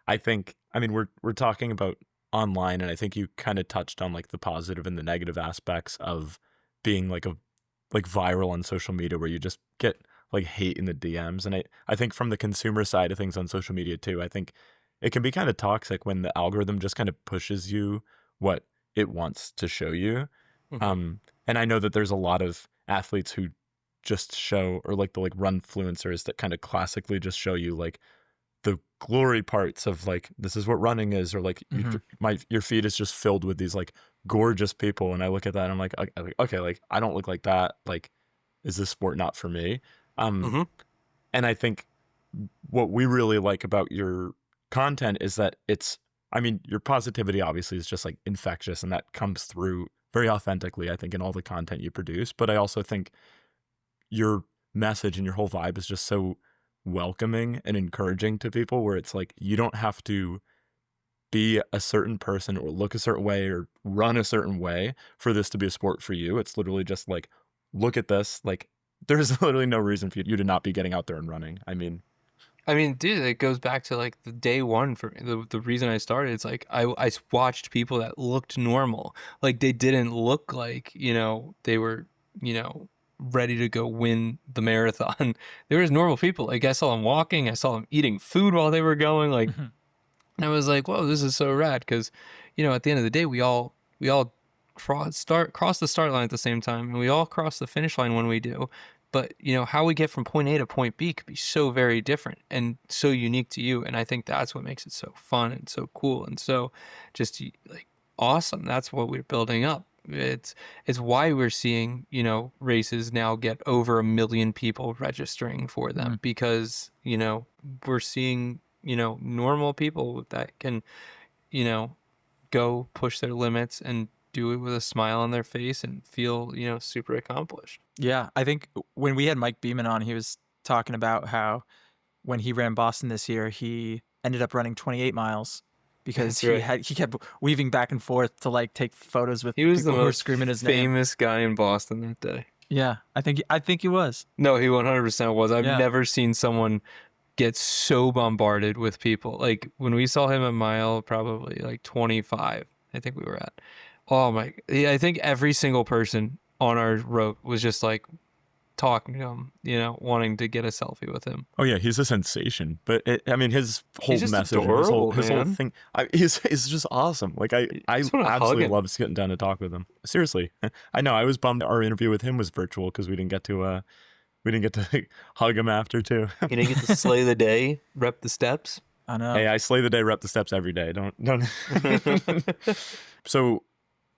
I think, I mean, we're talking about online, and I think you kind of touched on like the positive and the negative aspects of being like viral on social media, where you just get like hate in the DMs. And I think from the consumer side of things on social media too, I think it can be kind of toxic when the algorithm just kind of pushes you what it wants to show you. And I know that there's a lot of athletes who just show, or like the like run influencers that kind of classically just show you like the glory parts of like, this is what running is, or like your feed is just filled with these like gorgeous people. And I look at that and I'm like, okay, like I don't look like that. Like, is this sport not for me? And I think what we really like about your content is that your positivity obviously is just like infectious, and that comes through very authentically, I think, in all the content you produce. But I also think your message and your whole vibe is just so welcoming and encouraging to people, where it's like, you don't have to be a certain person or look a certain way or run a certain way for this to be a sport for you. It's literally just like, look at this. Like, there's literally no reason for you to not be getting out there and running. I mean, dude, it goes back to like the day one for the reason I started. It's like I watched people that looked normal. Like, they didn't look like, they were, ready to go win the marathon. They were just normal people. Like, I saw them walking, I saw them eating food while they were going. Like, and I was like, whoa, this is so rad. Because, at the end of the day, we all cross the start line at the same time, and we all cross the finish line when we do. But, how we get from point A to point B could be so very different and so unique to you. And I think that's what makes it so fun and so cool and so just like awesome. That's what we're building up. It's why we're seeing, races now get over 1 million people registering for them, because, we're seeing, normal people that can, go push their limits and do it with a smile on their face and feel, super accomplished. Yeah, I think when we had Mike Beeman on, he was talking about how when he ran Boston this year, he ended up running 28 miles because That's right. he kept weaving back and forth to like take photos with He was the people who were most screaming his name. famous guy in Boston that day. Yeah, I think he was. No, he 100% was. I've Yeah. never seen someone get so bombarded with people. Like when we saw him at mile probably like 25, I think we were at. Oh my, yeah, I think every single person on our rope was just like talking to him, wanting to get a selfie with him. Oh yeah, he's a sensation. But his whole just message, and adorable, his whole man. thing, he's just awesome. Like I just wanna hug absolutely him. love sitting down to talk with him. Seriously, I know I was bummed our interview with him was virtual because we didn't get to hug him after too. You didn't get to slay the day, rep the steps. I know. Hey, I slay the day, rep the steps every day. Don't. So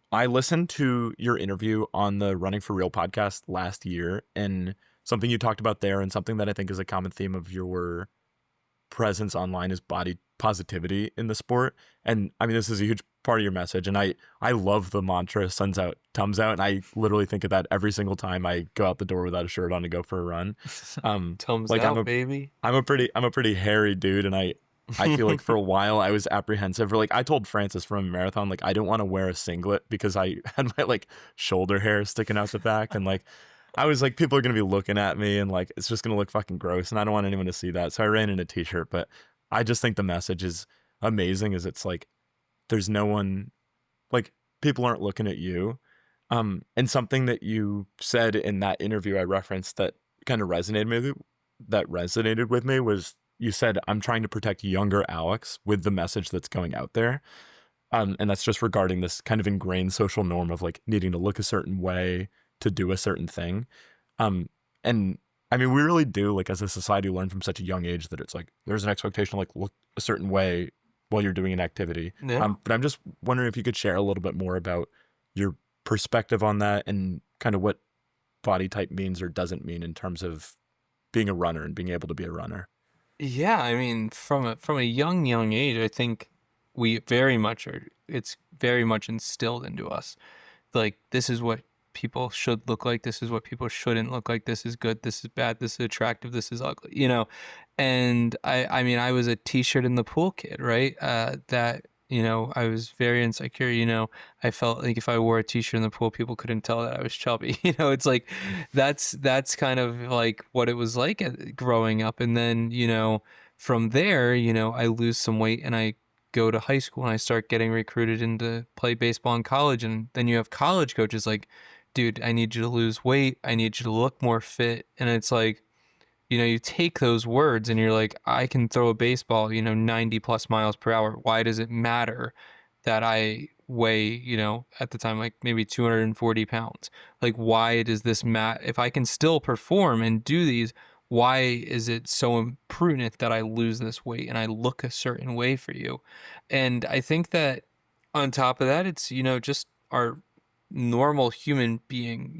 I listened to your interview on the Running for Real podcast last year, and something you talked about there, and something that I think is a common theme of your presence online is body positivity in the sport. And I mean, this is a huge part of your message, and I love the mantra "Suns out, Tums out," and I literally think of that every single time I go out the door without a shirt on to go for a run. Tums like out, baby. I'm a pretty hairy dude, and I feel like for a while I was apprehensive. Or like I told Francis from a marathon, like I don't want to wear a singlet because I had my like shoulder hair sticking out the back, and like I was like, people are gonna be looking at me, and like it's just gonna look fucking gross, and I don't want anyone to see that. So I ran in a t-shirt. But I just think the message is amazing. Is it's like there's no one, like people aren't looking at you. And something that you said in that interview I referenced that kind of resonated with me was you said, I'm trying to protect younger Alex with the message that's going out there. And that's just regarding this kind of ingrained social norm of like needing to look a certain way to do a certain thing. And I mean, we really do, like as a society, learn from such a young age that it's like there's an expectation to like look a certain way while you're doing an activity. Yeah. But I'm just wondering if you could share a little bit more about your perspective on that and kind of what body type means or doesn't mean in terms of being a runner and being able to be a runner. Yeah, I mean, from a young age, I think we very much are. It's very much instilled into us. Like this is what people should look like. This is what people shouldn't look like. This is good. This is bad. This is attractive. This is ugly. And I mean, I was a t-shirt in the pool kid, right? That I was very insecure. I felt like if I wore a t-shirt in the pool, people couldn't tell that I was chubby. It's like that's kind of like what it was like growing up. And then, from there, I lose some weight and I go to high school and I start getting recruited into play baseball in college. And then you have college coaches like, dude, I need you to lose weight. I need you to look more fit. And it's like, you take those words and you're like, I can throw a baseball, 90 plus miles per hour. Why does it matter that I weigh, at the time, like maybe 240 pounds? Like, why does this matter? If I can still perform and do these, why is it so imprudent that I lose this weight and I look a certain way for you? And I think that on top of that, it's, just our normal human being,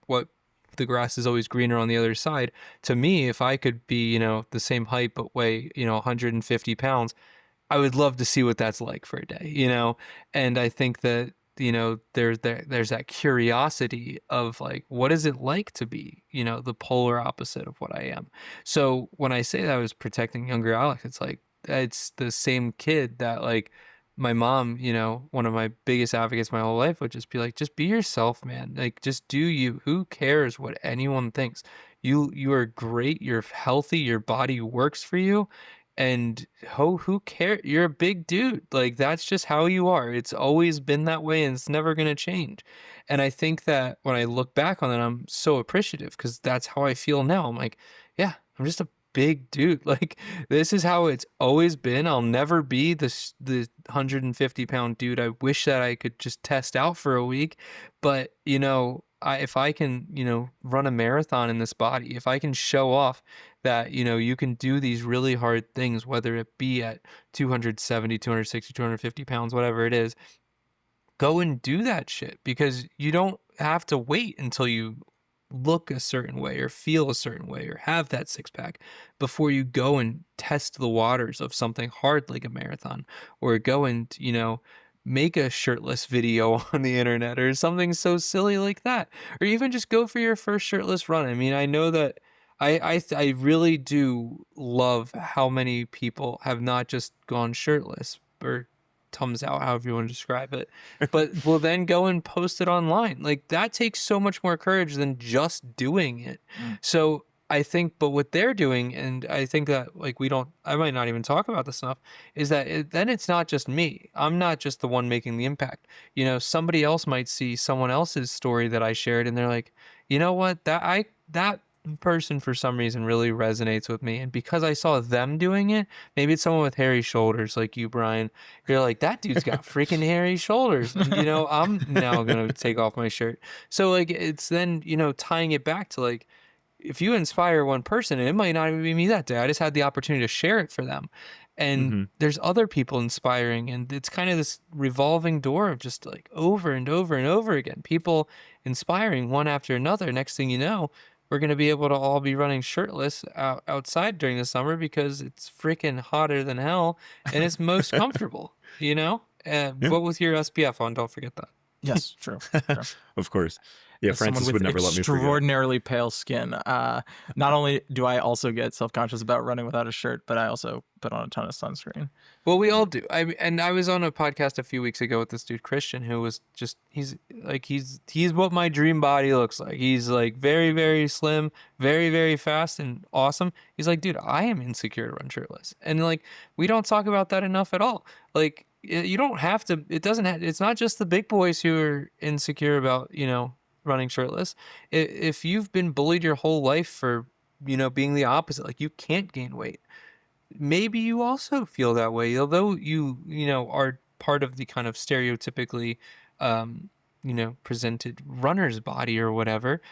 what the grass is always greener on the other side. To me, if I could be, the same height but weigh, 150 pounds, I would love to see what that's like for a day, And I think that, there's that curiosity of like, what is it like to be, the polar opposite of what I am. So when I say that I was protecting younger Alex, it's like, it's the same kid that like, my mom, one of my biggest advocates my whole life would just be like, just be yourself, man. Like, just do you. Who cares what anyone thinks? You are great. You're healthy. Your body works for you. And who cares? You're a big dude. Like, that's just how you are. It's always been that way and it's never going to change. And I think that when I look back on it, I'm so appreciative because that's how I feel now. I'm like, yeah, I'm just a big dude. Like, this is how it's always been. I'll never be the 150-pound dude. I wish that I could just test out for a week, but if I can run a marathon in this body, if I can show off that you can do these really hard things, whether it be at 270, 260, 250 pounds, whatever it is, go and do that shit, because you don't have to wait until you look a certain way or feel a certain way or have that six pack before you go and test the waters of something hard like a marathon, or go and, make a shirtless video on the internet or something so silly like that, or even just go for your first shirtless run. I mean, I know that I really do love how many people have not just gone shirtless or tums out, however you want to describe it, but will then go and post it online. Like, that takes so much more courage than just doing it. So I think, but what they're doing, and I think that, like, I might not even talk about this enough, is that then it's not just me. I'm not just the one making the impact. Somebody else might see someone else's story that I shared, and they're like, you know what, that person for some reason really resonates with me, and because I saw them doing it, maybe it's someone with hairy shoulders like you, Brian. You're like, that dude's got freaking hairy shoulders, and I'm now gonna take off my shirt. So, like, it's then tying it back to, like, if you inspire one person, and it might not even be me that day, I just had the opportunity to share it for them, and there's other people inspiring, and it's kind of this revolving door of just, like, over and over and over again, people inspiring one after another. Next thing you know, we're going to be able to all be running shirtless outside during the summer because it's freaking hotter than hell and it's most comfortable, But with your SPF on, don't forget that. Yes, true. Of course. Yeah, As Francis someone would with never let me forget. extraordinarily pale skin. Not only do I also get self-conscious about running without a shirt, but I also put on a ton of sunscreen. Well, we all do. I was on a podcast a few weeks ago with this dude Christian, who was just he's what my dream body looks like. He's like very, very slim, very, very fast and awesome. He's like, dude, I am insecure to run shirtless, and like, we don't talk about that enough at all. Like, you don't have to. It's not just the big boys who are insecure about running shirtless. If you've been bullied your whole life for being the opposite, like, you can't gain weight, maybe you also feel that way, although you are part of the kind of stereotypically presented runner's body or whatever.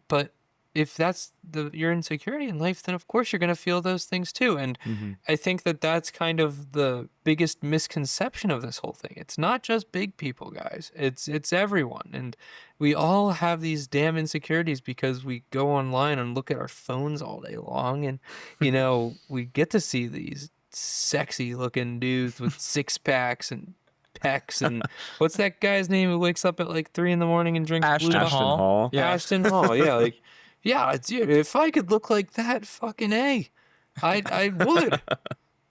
But if that's your insecurity in life, then of course you're going to feel those things too. And I think that that's kind of the biggest misconception of this whole thing. It's not just big people, guys. It's everyone. And we all have these damn insecurities because we go online and look at our phones all day long. And, we get to see these sexy looking dudes with six packs and pecs. And what's that guy's name who wakes up at like 3 a.m. and drinks Ashton Hall. Yeah. Ashton Hall. Yeah. Like, yeah, dude, if I could look like that, fucking A, I would.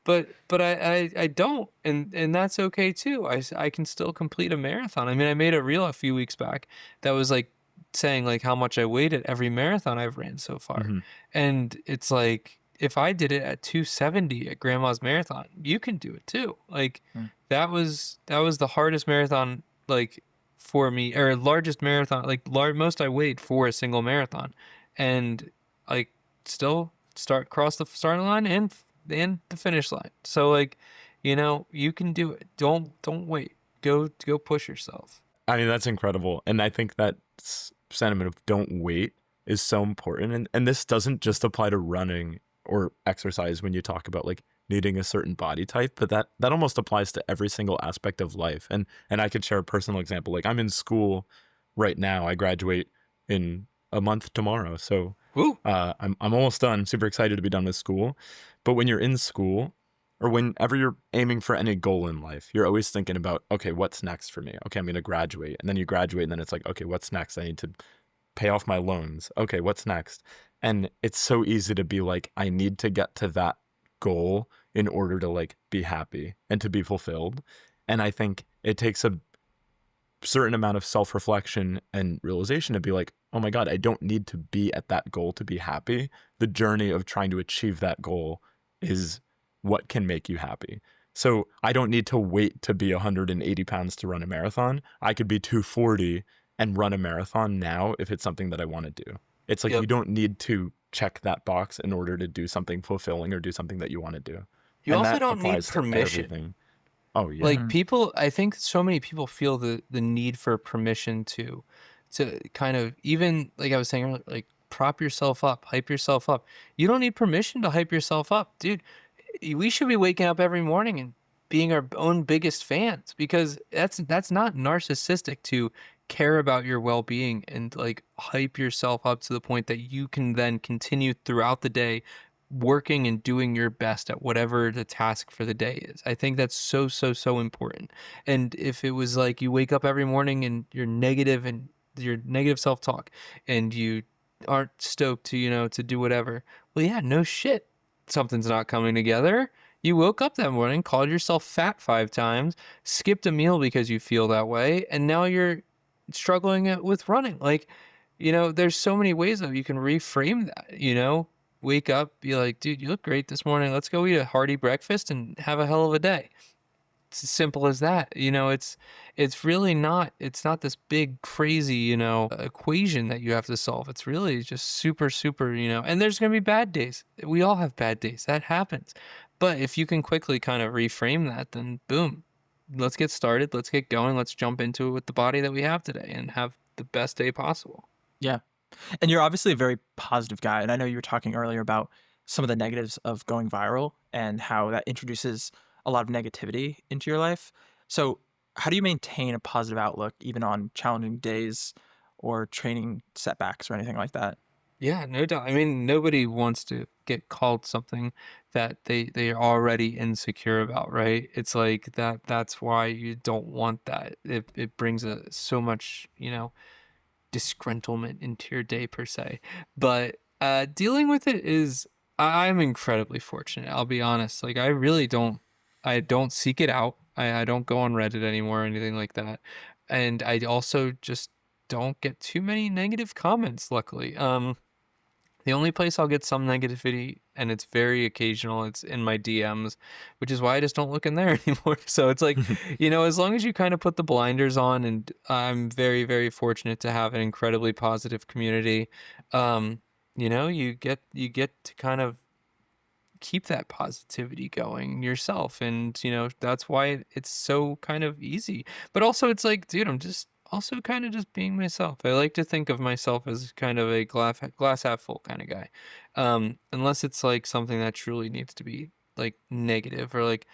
But I don't, and that's okay too. I can still complete a marathon. I mean, I made a reel a few weeks back that was like saying like how much I weighed at every marathon I've ran so far. And it's like, if I did it at 270 at Grandma's Marathon, you can do it too. Like, that was the hardest marathon, like, for me, or largest marathon, like most I weighed for a single marathon, and like still cross the starting line and the finish line. So, like, you can do it. Don't wait. Go push yourself. I mean, that's incredible. And I think that sentiment of don't wait is so important. And this doesn't just apply to running or exercise when you talk about like needing a certain body type, but that almost applies to every single aspect of life. And I could share a personal example. Like, I'm in school right now. I graduate in a month tomorrow. So I'm almost done. Super excited to be done with school. But when you're in school, or whenever you're aiming for any goal in life, you're always thinking about, okay, what's next for me? Okay, I'm going to graduate. And then you graduate, and then it's like, okay, what's next? I need to pay off my loans. Okay, what's next? And it's so easy to be like, I need to get to that goal in order to like be happy and to be fulfilled. And I think it takes a certain amount of self-reflection and realization to be like, oh my God, I don't need to be at that goal to be happy. The journey of trying to achieve that goal is what can make you happy. So I don't need to wait to be 180 pounds to run a marathon. I could be 240 and run a marathon now if it's something that I want to do. It's like, you don't need to check that box in order to do something fulfilling or do something that you want to do. You also don't need permission. Oh yeah. Like, people, I think so many people feel the need for permission to kind of, even like I was saying earlier, like, prop yourself up, hype yourself up. You don't need permission to hype yourself up, dude. We should be waking up every morning and being our own biggest fans, because that's not narcissistic to care about your well-being and like hype yourself up to the point that you can then continue throughout the day working and doing your best at whatever the task for the day is. I think that's so, so, so important. And if it was like you wake up every morning and you're negative and your negative self-talk and you aren't stoked to, to do whatever, well, yeah, no shit. Something's not coming together. You woke up that morning, called yourself fat 5 times, skipped a meal because you feel that way, and now you're struggling with running. Like, there's so many ways that you can reframe that, wake up, be like, dude, you look great this morning. Let's go eat a hearty breakfast and have a hell of a day. It's as simple as that. It's really not, it's not this big crazy, equation that you have to solve. It's really just super, super, and there's going to be bad days. We all have bad days. That happens. But if you can quickly kind of reframe that, then boom, let's get started. Let's get going. Let's jump into it with the body that we have today and have the best day possible. Yeah. And you're obviously a very positive guy. And I know you were talking earlier about some of the negatives of going viral and how that introduces a lot of negativity into your life. So how do you maintain a positive outlook even on challenging days or training setbacks or anything like that? Yeah, no doubt. I mean, nobody wants to get called something that they're already insecure about, right? It's like that's why you don't want that. It brings so much, disgruntlement into your day per se. But dealing with it is, I'm incredibly fortunate. I'll be honest. Like I don't seek it out. I don't go on Reddit anymore or anything like that. And I also just don't get too many negative comments, luckily. The only place I'll get some negativity, and it's very occasional, it's in my DMs, which is why I just don't look in there anymore. So it's like, as long as you kind of put the blinders on, and I'm very, very fortunate to have an incredibly positive community. You get to kind of keep that positivity going yourself, and that's why it's so kind of easy. But also it's like, dude, I'm just also kind of just being myself. I like to think of myself as kind of a glass half full kind of guy, unless it's like something that truly needs to be like negative or like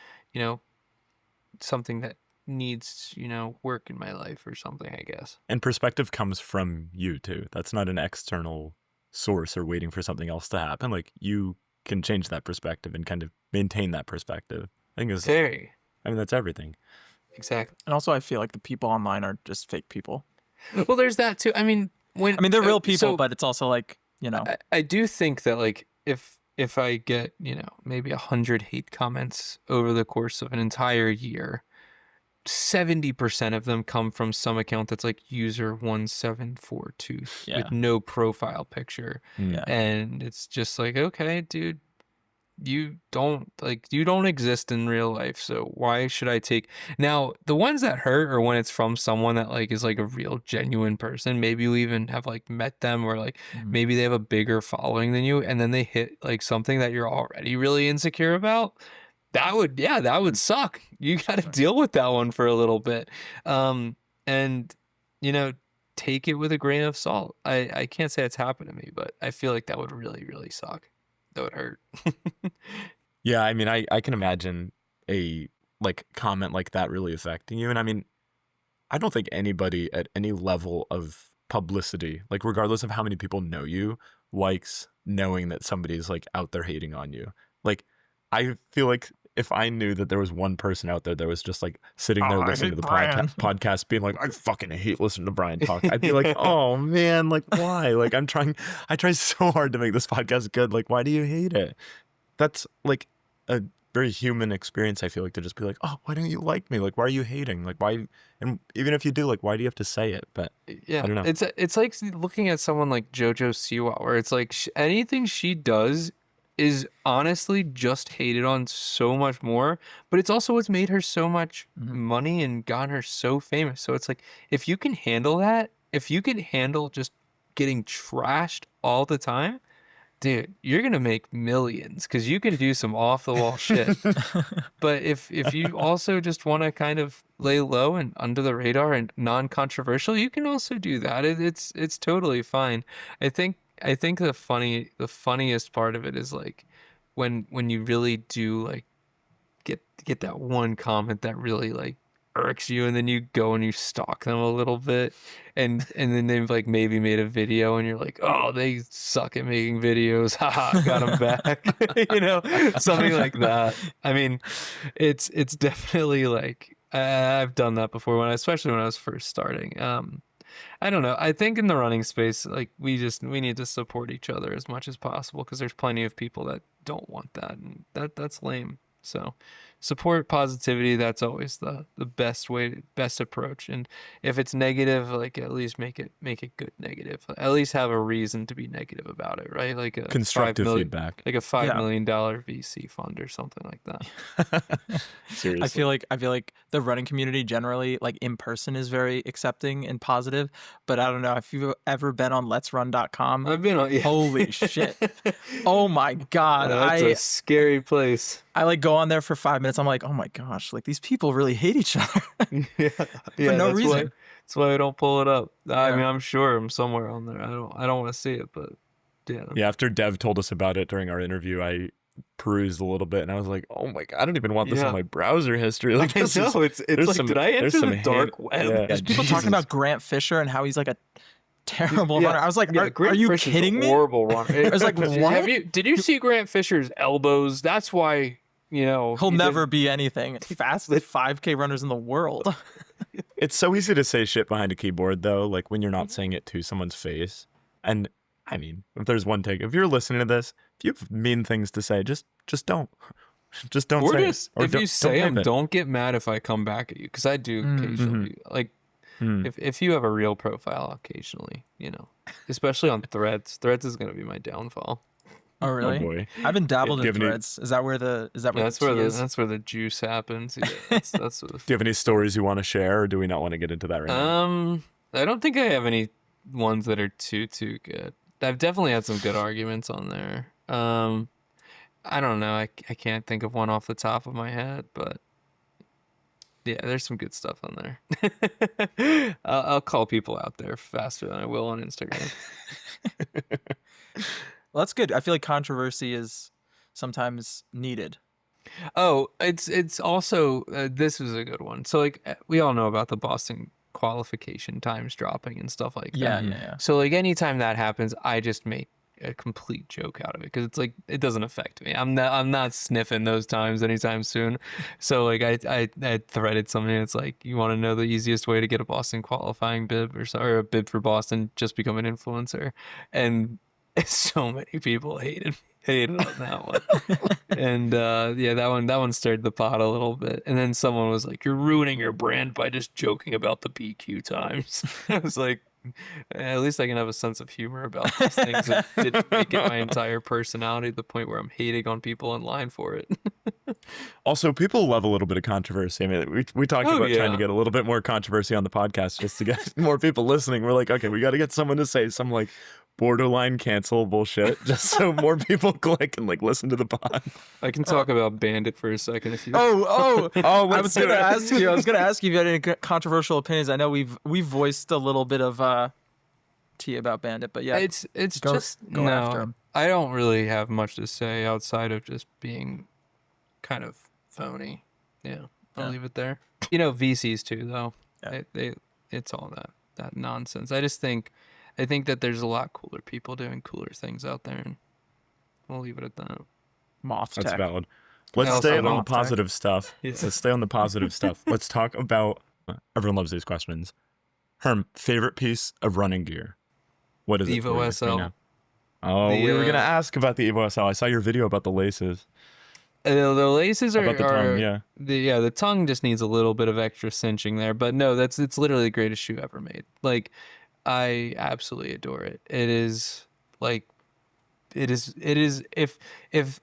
something that needs work in my life or something, I guess. And perspective comes from you too. That's not an external source or waiting for something else to happen. Like, you can change that perspective and kind of maintain that perspective. I think that's everything. Exactly. And also I feel like the people online are just fake people. Well, there's that too. I mean, they're real people, but it's also like, I do think that like if I get, maybe 100 hate comments over the course of an entire year, 70% of them come from some account that's like user 1742 with no profile picture. Yeah. And it's just like, okay, dude, you don't exist in real life, so why should I take now? The ones that hurt are when it's from someone that like is like a real genuine person. Maybe you even have like met them, or like maybe they have a bigger following than you, and then they hit like something that you're already really insecure about. That would suck. You got to deal with that one for a little bit, and take it with a grain of salt. I can't say it's happened to me, but I feel like that would really, really suck. That would hurt. Yeah, I mean, I can imagine a like comment like that really affecting you. And I mean, I don't think anybody at any level of publicity, like regardless of how many people know you, likes knowing that somebody's like out there hating on you. Like, I feel like if I knew that there was one person out there that was just like sitting there listening to the podcast being like, I fucking hate listening to Brian talk, I'd be like, oh man, like why? Like I try so hard to make this podcast good. Like, why do you hate it? That's like a very human experience, I feel like, to just be like, oh, why don't you like me? Like, why are you hating? Like, why? And even if you do, like, why do you have to say it? But yeah, I don't know. It's like looking at someone like JoJo Siwa, where it's like anything she does is honestly just hated on so much more, but it's also what's made her so much money and gotten her so famous. So it's like, if you can handle that, if you can handle just getting trashed all the time, dude, you're gonna make millions because you can do some off the wall shit. But if you also just want to kind of lay low and under the radar and non-controversial, you can also do that. It's totally fine. I think the funniest part of it is like when you really do like get that one comment that really like irks you, and then you go and you stalk them a little bit, and then they've like maybe made a video, and you're like, oh, they suck at making videos, haha, got them back, you know, something like that. I mean, it's definitely like I've done that before especially when I was first starting. I don't know. I think in the running space, like we need to support each other as much as possible, because there's plenty of people that don't want that, and that's lame. So support positivity. That's always the best approach. And if it's negative, like at least make it good negative. At least have a reason to be negative about it, right? Like a Constructive feedback. like a $5 million VC fund or something like that. Seriously. I feel like the running community generally, like in person, is very accepting and positive. But I don't know if you've ever been on Let'sRun.com. I've been on. Yeah. Holy shit! Oh my god! That's a scary place. I like go on there for 5 minutes. I'm like, oh my gosh, like these people really hate each other. Yeah, For no reason. That's why I don't pull it up. I Yeah. mean, I'm sure I'm somewhere on there. I don't want to see it, but yeah. Yeah, after Dev told us about it during our interview, I perused a little bit and I was like, oh my god, I don't even want this on my browser history. Like, I know, it's like, did I enter the dark web? Yeah, There's people talking about Grant Fisher and how he's like a terrible Yeah. runner. I was like, Yeah, are you Fisher's kidding a me? horrible runner. I was like, what? Did you see Grant Fisher's elbows? That's why, you know, He'll he never be anything. Fastest 5K runners in the world. It's so easy to say shit behind a keyboard, though, like when you're not saying it to someone's face. And I mean, if there's one take, if you're listening to this, if you have mean things to say, just don't. Just don't Or say just, it. Or if you say them, type it. don't get mad if I come back at you, because I do occasionally. Like, if you have a real profile, occasionally, you know, especially on Threads. Threads is going to be my downfall. Oh really? Oh boy. I've been dabbled Do you in have any- Threads. Is that where the That's tea where is? that's where the juice happens. Yeah, that's what Do you have any stories you want to share, or do we not want to get into that right now? I don't think I have any ones that are too good. I've definitely had some good arguments on there. I don't know. I can't think of one off the top of my head, but yeah, there's some good stuff on there. I'll call people out there faster than I will on Instagram. Well, that's good. I feel like controversy is sometimes needed. Oh, it's also this is a good one. So like we all know about the Boston qualification times dropping and stuff like that. Yeah. So like anytime that happens, I just make a complete joke out of it, because it's like it doesn't affect me. I'm not sniffing those times anytime soon. So like I threaded something that's like, you want to know the easiest way to get a Boston qualifying bib or a bib for Boston? Just become an influencer. And so many people hated on that one. And yeah, that one stirred the pot a little bit. And then someone was like, you're ruining your brand by just joking about the BQ times. I was like, at least I can have a sense of humor about these things. It didn't make it my entire personality to the point where I'm hating on people in line for it. Also, people love a little bit of controversy. I mean, we talked about trying to get a little bit more controversy on the podcast just to get more people listening. We're like, okay, we got to get someone to say some like borderline cancel bullshit just so more people click and like listen to the pod. I can talk about Bandit for a second if you. Oh! I let's was do gonna it. ask you. I was gonna ask you if you had any controversial opinions. I know we've voiced a little bit of tea about Bandit, but yeah, It's go no. after him. I don't really have much to say outside of just being kind of phony. Yeah, I'll leave it there. You know, VCs too, though. Yeah. It's all that nonsense. I think that there's a lot cooler people doing cooler things out there, and we'll leave it at that. Moth That's tech. valid. Let's also stay on the Moth Tech. positive stuff. Yeah. Let's stay on the positive stuff. Let's talk about, everyone loves these questions. Herm, favorite piece of running gear? What is it? for you EVO right SL. now? Oh, we were going to ask about the EVO SL. I saw your video about the laces. The laces are About the tongue, yeah. The tongue just needs a little bit of extra cinching there, but no, it's literally the greatest shoe ever made. Like, I absolutely adore it. It is if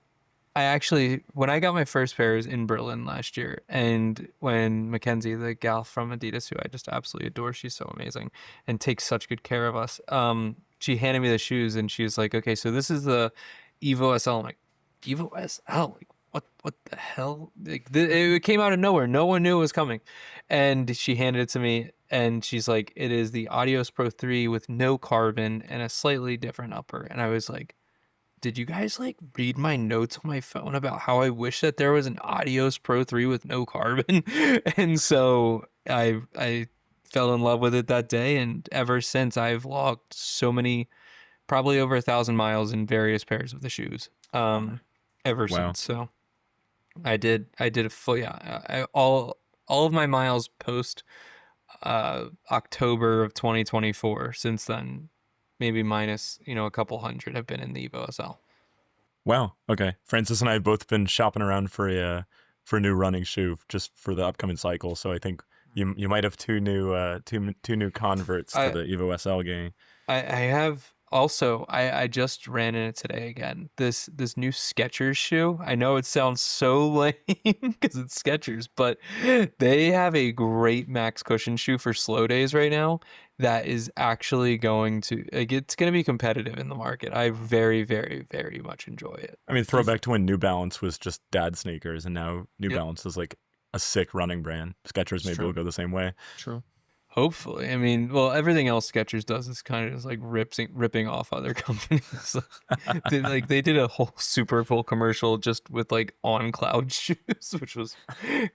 I actually, when I she first pair, it was in Berlin last year, and when Mackenzie, the gal from Adidas, who I just absolutely adore, she's so amazing and takes such good care of us. She handed me the shoes and she was like, okay, so this is the EVO SL. I'm like, EVO SL? Like, what the hell? Like, it came out of nowhere. No one knew it was coming. And she handed it to me and she's like, it is the Adios Pro 3 with no carbon and a slightly different upper. And I was like, did you guys like read my notes on my phone about how I wish that there was an Adios Pro 3 with no carbon? And so I fell in love with it that day, and ever since I've logged so many, probably over 1,000 miles in various pairs of the shoes. Ever since. So I did a full, all of my miles post October of 2024 since then, maybe minus a couple hundred, have been in the EVO SL. Wow. Okay. Francis and I have both been shopping around for a new running shoe just for the upcoming cycle. So I think you might have two new converts to the EVO SL game. I have also, I just ran in it today again. This new Skechers shoe. I know it sounds so lame because it's Skechers, but they have a great max cushion shoe for slow days right now that is actually going to, it's going to be competitive in the market. I very, very, very much enjoy it. I mean, throwback to when New Balance was just dad sneakers, and now New Balance is like a sick running brand. Skechers maybe will go the same way. True. Hopefully. I mean, well, everything else Skechers does is kind of just like ripping off other companies. They did a whole Super Bowl commercial just with like on cloud shoes, which was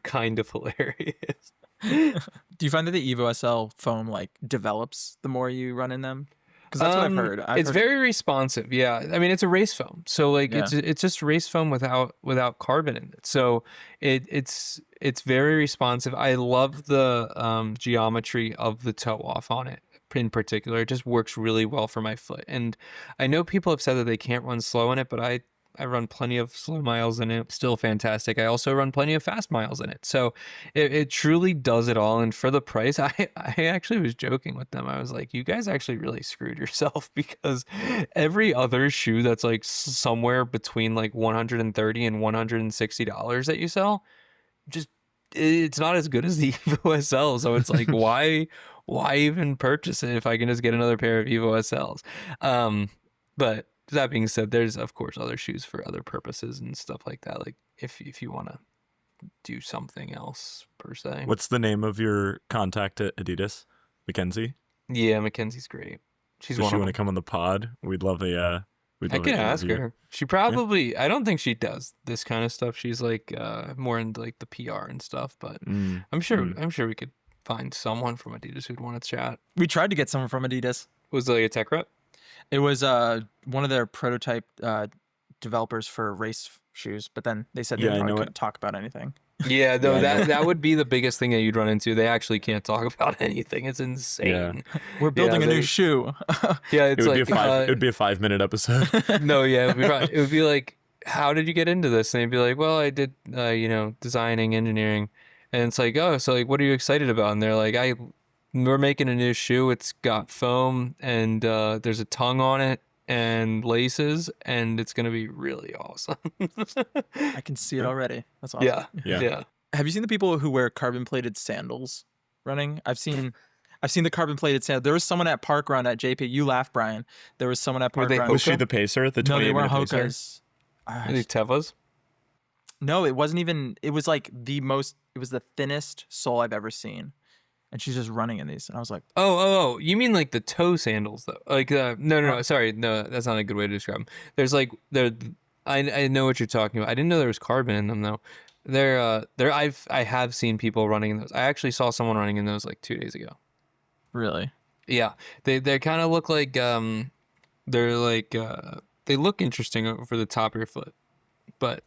kind of hilarious. Do you find that the EVO SL foam like develops the more you run in them? Because that's what I've heard. It's very responsive. Yeah, I mean, it's a race foam, so like it's just race foam without carbon in it. So it's very responsive. I love the geometry of the toe off on it in particular. It just works really well for my foot. And I know people have said that they can't run slow in it, but I run plenty of slow miles in it. Still fantastic. I also run plenty of fast miles in it. So it truly does it all. And for the price, I actually was joking with them. I was like, you guys actually really screwed yourself, because every other shoe that's like somewhere between like $130 and $160 that you sell, just it's not as good as the EVO SL. So it's like, why even purchase it if I can just get another pair of EVO SLs? But that being said, there's of course other shoes for other purposes and stuff like that. Like if you want to do something else per se. What's the name of your contact at Adidas? Mackenzie? Yeah, Mackenzie's great. She's Does one she of want them. to come on the pod? We'd love the. I can ask her. She probably. I don't think she does this kind of stuff. She's like more into like the PR and stuff. But I'm sure we could find someone from Adidas who'd want to chat. We tried to get someone from Adidas. Was it like a tech rep? It was one of their prototype developers for race shoes, but then they said they probably couldn't talk about anything. Yeah, though that would be the biggest thing that you'd run into. They actually can't talk about anything. It's insane. Yeah. We're building a new shoe. Yeah, it's it would be a 5-minute episode. No, yeah, it would be like, how did you get into this? And they'd be like, well, I did, designing, engineering, and it's like, oh, so like, what are you excited about? And they're like, we're making a new shoe. It's got foam and there's a tongue on it and laces, and it's gonna be really awesome. I can see it already. That's awesome. Yeah. Have you seen the people who wear carbon plated sandals running? I've seen the carbon plated sandals. There was someone at Park Run at JP. You laugh, Brian. There was someone at Park Run. Was she the pacer? The No, they weren't 28-minute pacer? Hokas. Are these Tevas? No, it wasn't even. It was like it was the thinnest sole I've ever seen. And she's just running in these. And I was like, oh, you mean like the toe sandals though? Like, no, sorry. No, that's not a good way to describe them. There's like, I know what you're talking about. I didn't know there was carbon in them though. I have seen people running in those. I actually saw someone running in those like 2 days ago. really? Yeah. They kind of look like, they're like, they look interesting over the top of your foot, but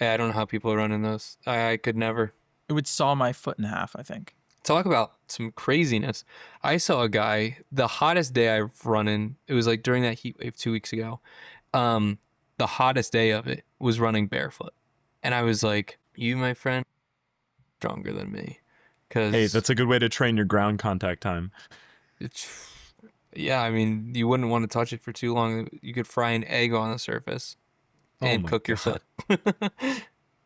I don't know how people run in those. I could never. It would saw my foot in half, I think. Talk about some craziness. I saw a guy, the hottest day I've run in, it was like during that heat wave 2 weeks ago. The hottest day of it was running barefoot. And I was like, you, my friend, stronger than me. Hey, that's a good way to train your ground contact time. Yeah, I mean, you wouldn't want to touch it for too long. You could fry an egg on the surface and cook your foot.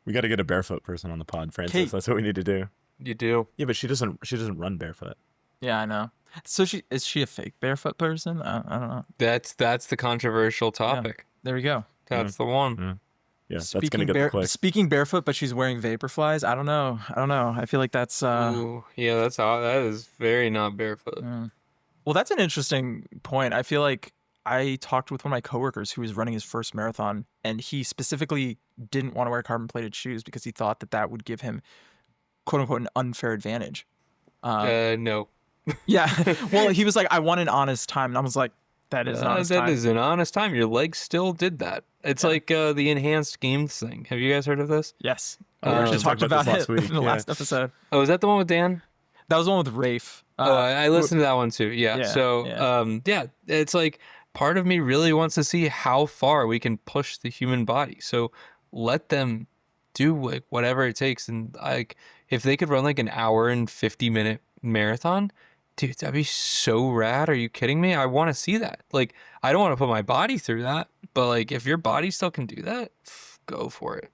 We got to get a barefoot person on the pod, Francis. Kate. That's what we need to do. You do. Yeah, but she doesn't run barefoot. Yeah, I know. So is she a fake barefoot person? I don't know. That's the controversial topic. Yeah, there we go. That's the one. Yeah, that's going to get the click. Speaking barefoot, but she's wearing Vaporflies. I don't know. I feel like that's... Ooh, yeah, that is very not barefoot. Well, that's an interesting point. I feel like I talked with one of my coworkers who was running his first marathon, and he specifically didn't want to wear carbon plated shoes because he thought that that would give him, quote unquote, an unfair advantage. No. Yeah. Well, he was like, I want an honest time. And I was like, that is an honest That time. is an honest time. Your legs still did that. It's like the enhanced games thing. Have you guys heard of this? Yes. We We actually just talked talked about about this it last week, in the yeah. last episode. Oh, is that the one with Dan? That was the one with Rafe. I listened to that one too. Yeah. yeah, So, yeah. it's like part of me really wants to see how far we can push the human body. So let them do like whatever it takes. And like, if they could run like an hour and 50-minute marathon, dude, that'd be so rad. Are you kidding me? I want to see that. Like, I don't want to put my body through that, but like, if your body still can do that, go for it.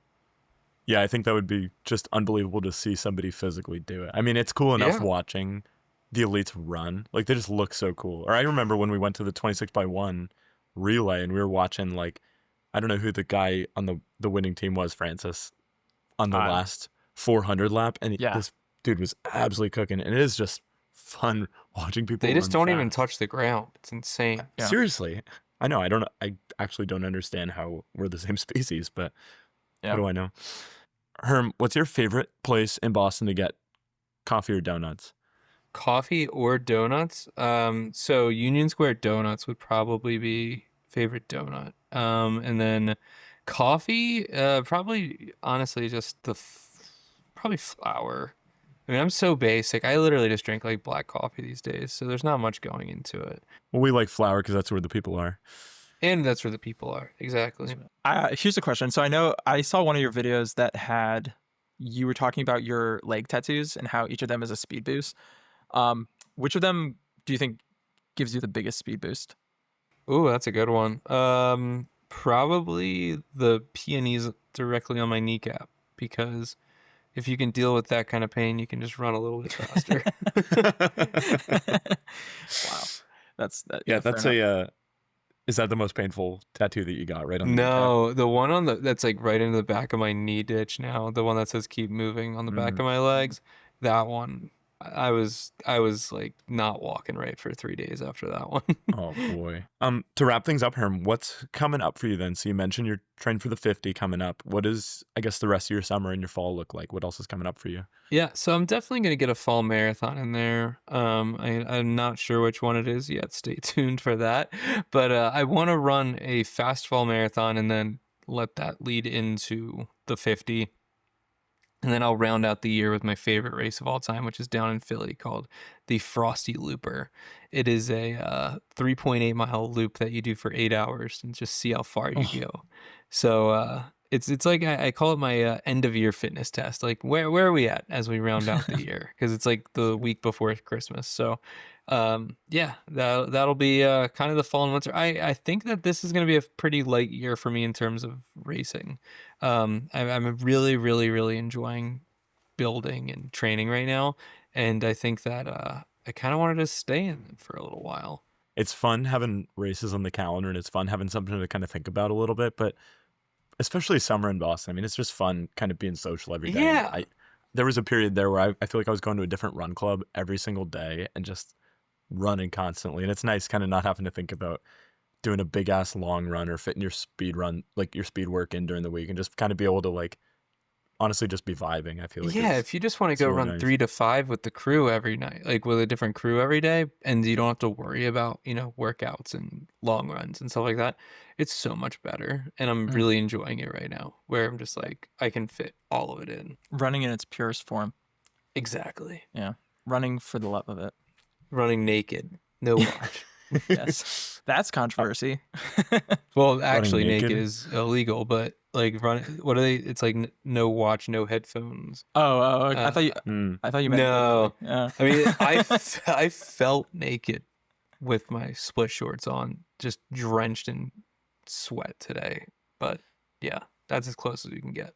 Yeah, I think that would be just unbelievable to see somebody physically do it. I mean, it's cool enough Yeah. watching the elites run. Like, they just look so cool. Or I remember when we went to the 26x1 relay and we were watching, like, I don't know who the guy on the winning team was, Francis, on the last 400 lap. And Yeah. this dude was absolutely cooking. And it is just fun watching people They just run don't even fast. touch the ground. It's insane. Yeah. Seriously. I know. I actually don't understand how we're the same species, but Yeah. what do I know? Herm, what's your favorite place in Boston to get coffee or donuts? Coffee or donuts? So Union Square Donuts would probably be favorite donut. And then coffee, probably honestly just probably flour. I mean, I'm so basic. I literally just drink like black coffee these days, so there's not much going into it. Well, we like flour because that's where the people are. And that's where the people are. Exactly. Here's a question. So I saw one of your videos that had you were talking about your leg tattoos and how each of them is a speed boost. Which of them do you think gives you the biggest speed boost? Ooh, that's a good one. Probably the peonies directly on my kneecap, because if you can deal with that kind of pain, you can just run a little bit faster. Wow. That's that. Yeah, fair that's enough. is that the most painful tattoo that you got right on the No, the one on that's like right into the back of my knee ditch now, the one that says keep moving on the back of my legs, that one, I was like not walking right for 3 days after that one. Oh boy. To wrap things up, Herm, what's coming up for you then? So you mentioned you're training for the 50 coming up. What is, I guess, the rest of your summer and your fall look like? What else is coming up for you? Yeah, so I'm definitely going to get a fall marathon in there. I'm not sure which one it is yet. Stay tuned for that. But I want to run a fast fall marathon and then let that lead into the 50. And then I'll round out the year with my favorite race of all time, which is down in Philly called the Frosty Looper. It is a 3.8 mile loop that you do for 8 hours and just see how far you go. So it's like I call it my end of year fitness test. Like where are we at as we round out the year? Because it's like the week before Christmas. So yeah, that'll be kind of the fall and winter. I think that this is going to be a pretty light year for me in terms of racing. I'm really, really, really enjoying building and training right now. And I think that I kind of wanted to stay in it for a little while. It's fun having races on the calendar and it's fun having something to kind of think about a little bit, but especially summer in Boston. I mean, it's just fun kind of being social every day. Yeah. There was a period there where I feel like I was going to a different run club every single day and just running constantly. And it's nice kind of not having to think about doing a big ass long run or fitting your speed run, like your speed work in during the week, and just kind of be able to like honestly just be vibing. I feel like Yeah, if you just want to it's go really run nice. 3 to 5 with the crew every night, like with a different crew every day, and you don't have to worry about, workouts and long runs and stuff like that, it's so much better. And I'm really enjoying it right now, where I'm just like, I can fit all of it in. Running in its purest form. Exactly. Yeah. Running for the love of it. Running naked, no watch. Yes. That's controversy. Well, actually, naked naked? is illegal, but like what are they? It's like no watch, no headphones. Okay. I thought you meant No. Yeah. I mean, I felt naked with my split shorts on, just drenched in sweat today. But yeah, that's as close as you can get.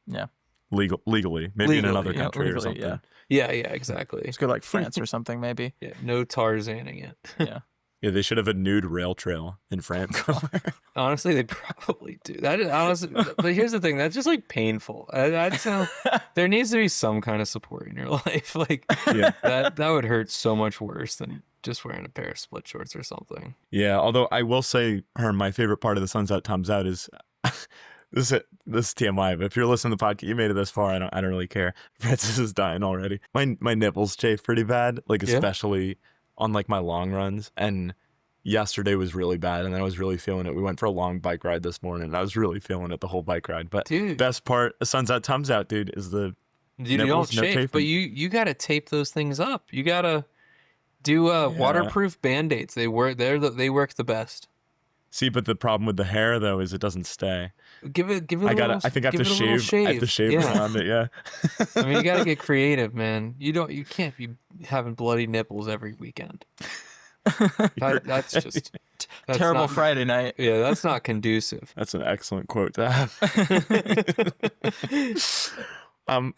Yeah. legally, maybe in Legally, another yeah, country or legally, something. yeah. Yeah, exactly. Let's go like France or something, maybe. Yeah, no Tarzaning it. Yeah. Yeah, they should have a nude rail trail in France. Honestly, they probably do. That is honestly, but here's the thing: that's just like painful. There needs to be some kind of support in your life. Like Yeah. that would hurt so much worse than just wearing a pair of split shorts or something. Yeah, although I will say, Herm, my favorite part of the Sun's Out, Tom's Out is this is TMI, but if you're listening to the podcast, you made it this far, I don't really care. Francis is dying already. My nipples chafe pretty bad, like especially on like my long runs, and yesterday was really bad, and I was really feeling it. We went for a long bike ride this morning, and I was really feeling it the whole bike ride. But dude, best part, Sun's Out, Tom's Out, dude, is the you don't chafe, but you got to tape those things up. You got to do waterproof Band-Aids. They work the best. See, but the problem with the hair though is it doesn't stay. Give it. I think I have to shave. I have to shave around it. Yeah. I mean, you got to get creative, man. You can't be having bloody nipples every weekend. That's terrible Friday night. Yeah, that's not conducive. That's an excellent quote to have.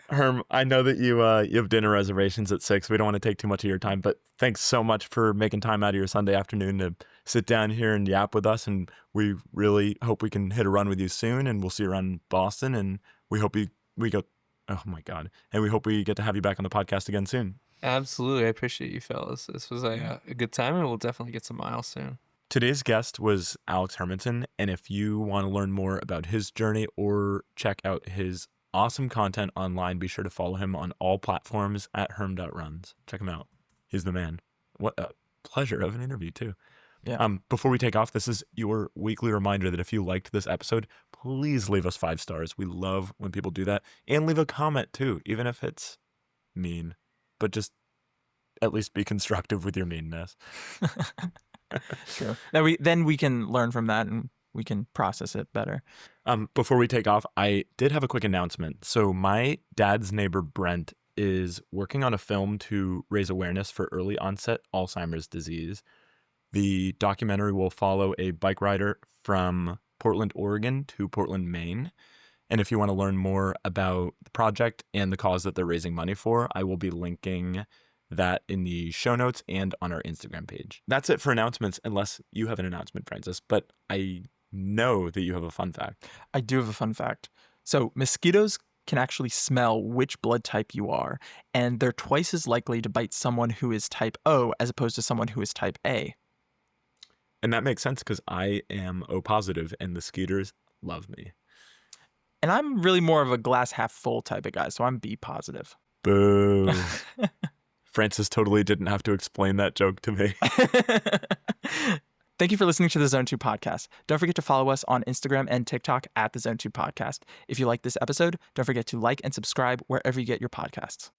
Herm, I know that you have dinner reservations at 6. We don't want to take too much of your time, but thanks so much for making time out of your Sunday afternoon to sit down here and yap with us. And we really hope we can hit a run with you soon, and we'll see you around Boston. And we hope we get to have you back on the podcast again soon. Absolutely. I appreciate you fellas. This was a good time, and we'll definitely get some miles soon. Today's guest was Alex Hermanson, and if you want to learn more about his journey or check out his awesome content online, be sure to follow him on all platforms at herm.runs. Check him out. He's the man. What a pleasure of an interview too. Yeah. Before we take off, this is your weekly reminder that if you liked this episode, please leave us 5 stars. We love when people do that. And leave a comment too, even if it's mean, but just at least be constructive with your meanness. True. Then we can learn from that, and we can process it better. Before we take off, I did have a quick announcement. So my dad's neighbor, Brent, is working on a film to raise awareness for early onset Alzheimer's disease. The documentary will follow a bike rider from Portland, Oregon to Portland, Maine. And if you want to learn more about the project and the cause that they're raising money for, I will be linking that in the show notes and on our Instagram page. That's it for announcements, unless you have an announcement, Francis. But I know that you have a fun fact. I do have a fun fact. So mosquitoes can actually smell which blood type you are, and they're twice as likely to bite someone who is type O as opposed to someone who is type A. And that makes sense because I am O positive, and the skeeters love me. And I'm really more of a glass half full type of guy, so I'm B positive. Boo. Francis totally didn't have to explain that joke to me. Thank you for listening to the Zone 2 podcast. Don't forget to follow us on Instagram and TikTok at the Zone 2 podcast. If you like this episode, don't forget to like and subscribe wherever you get your podcasts.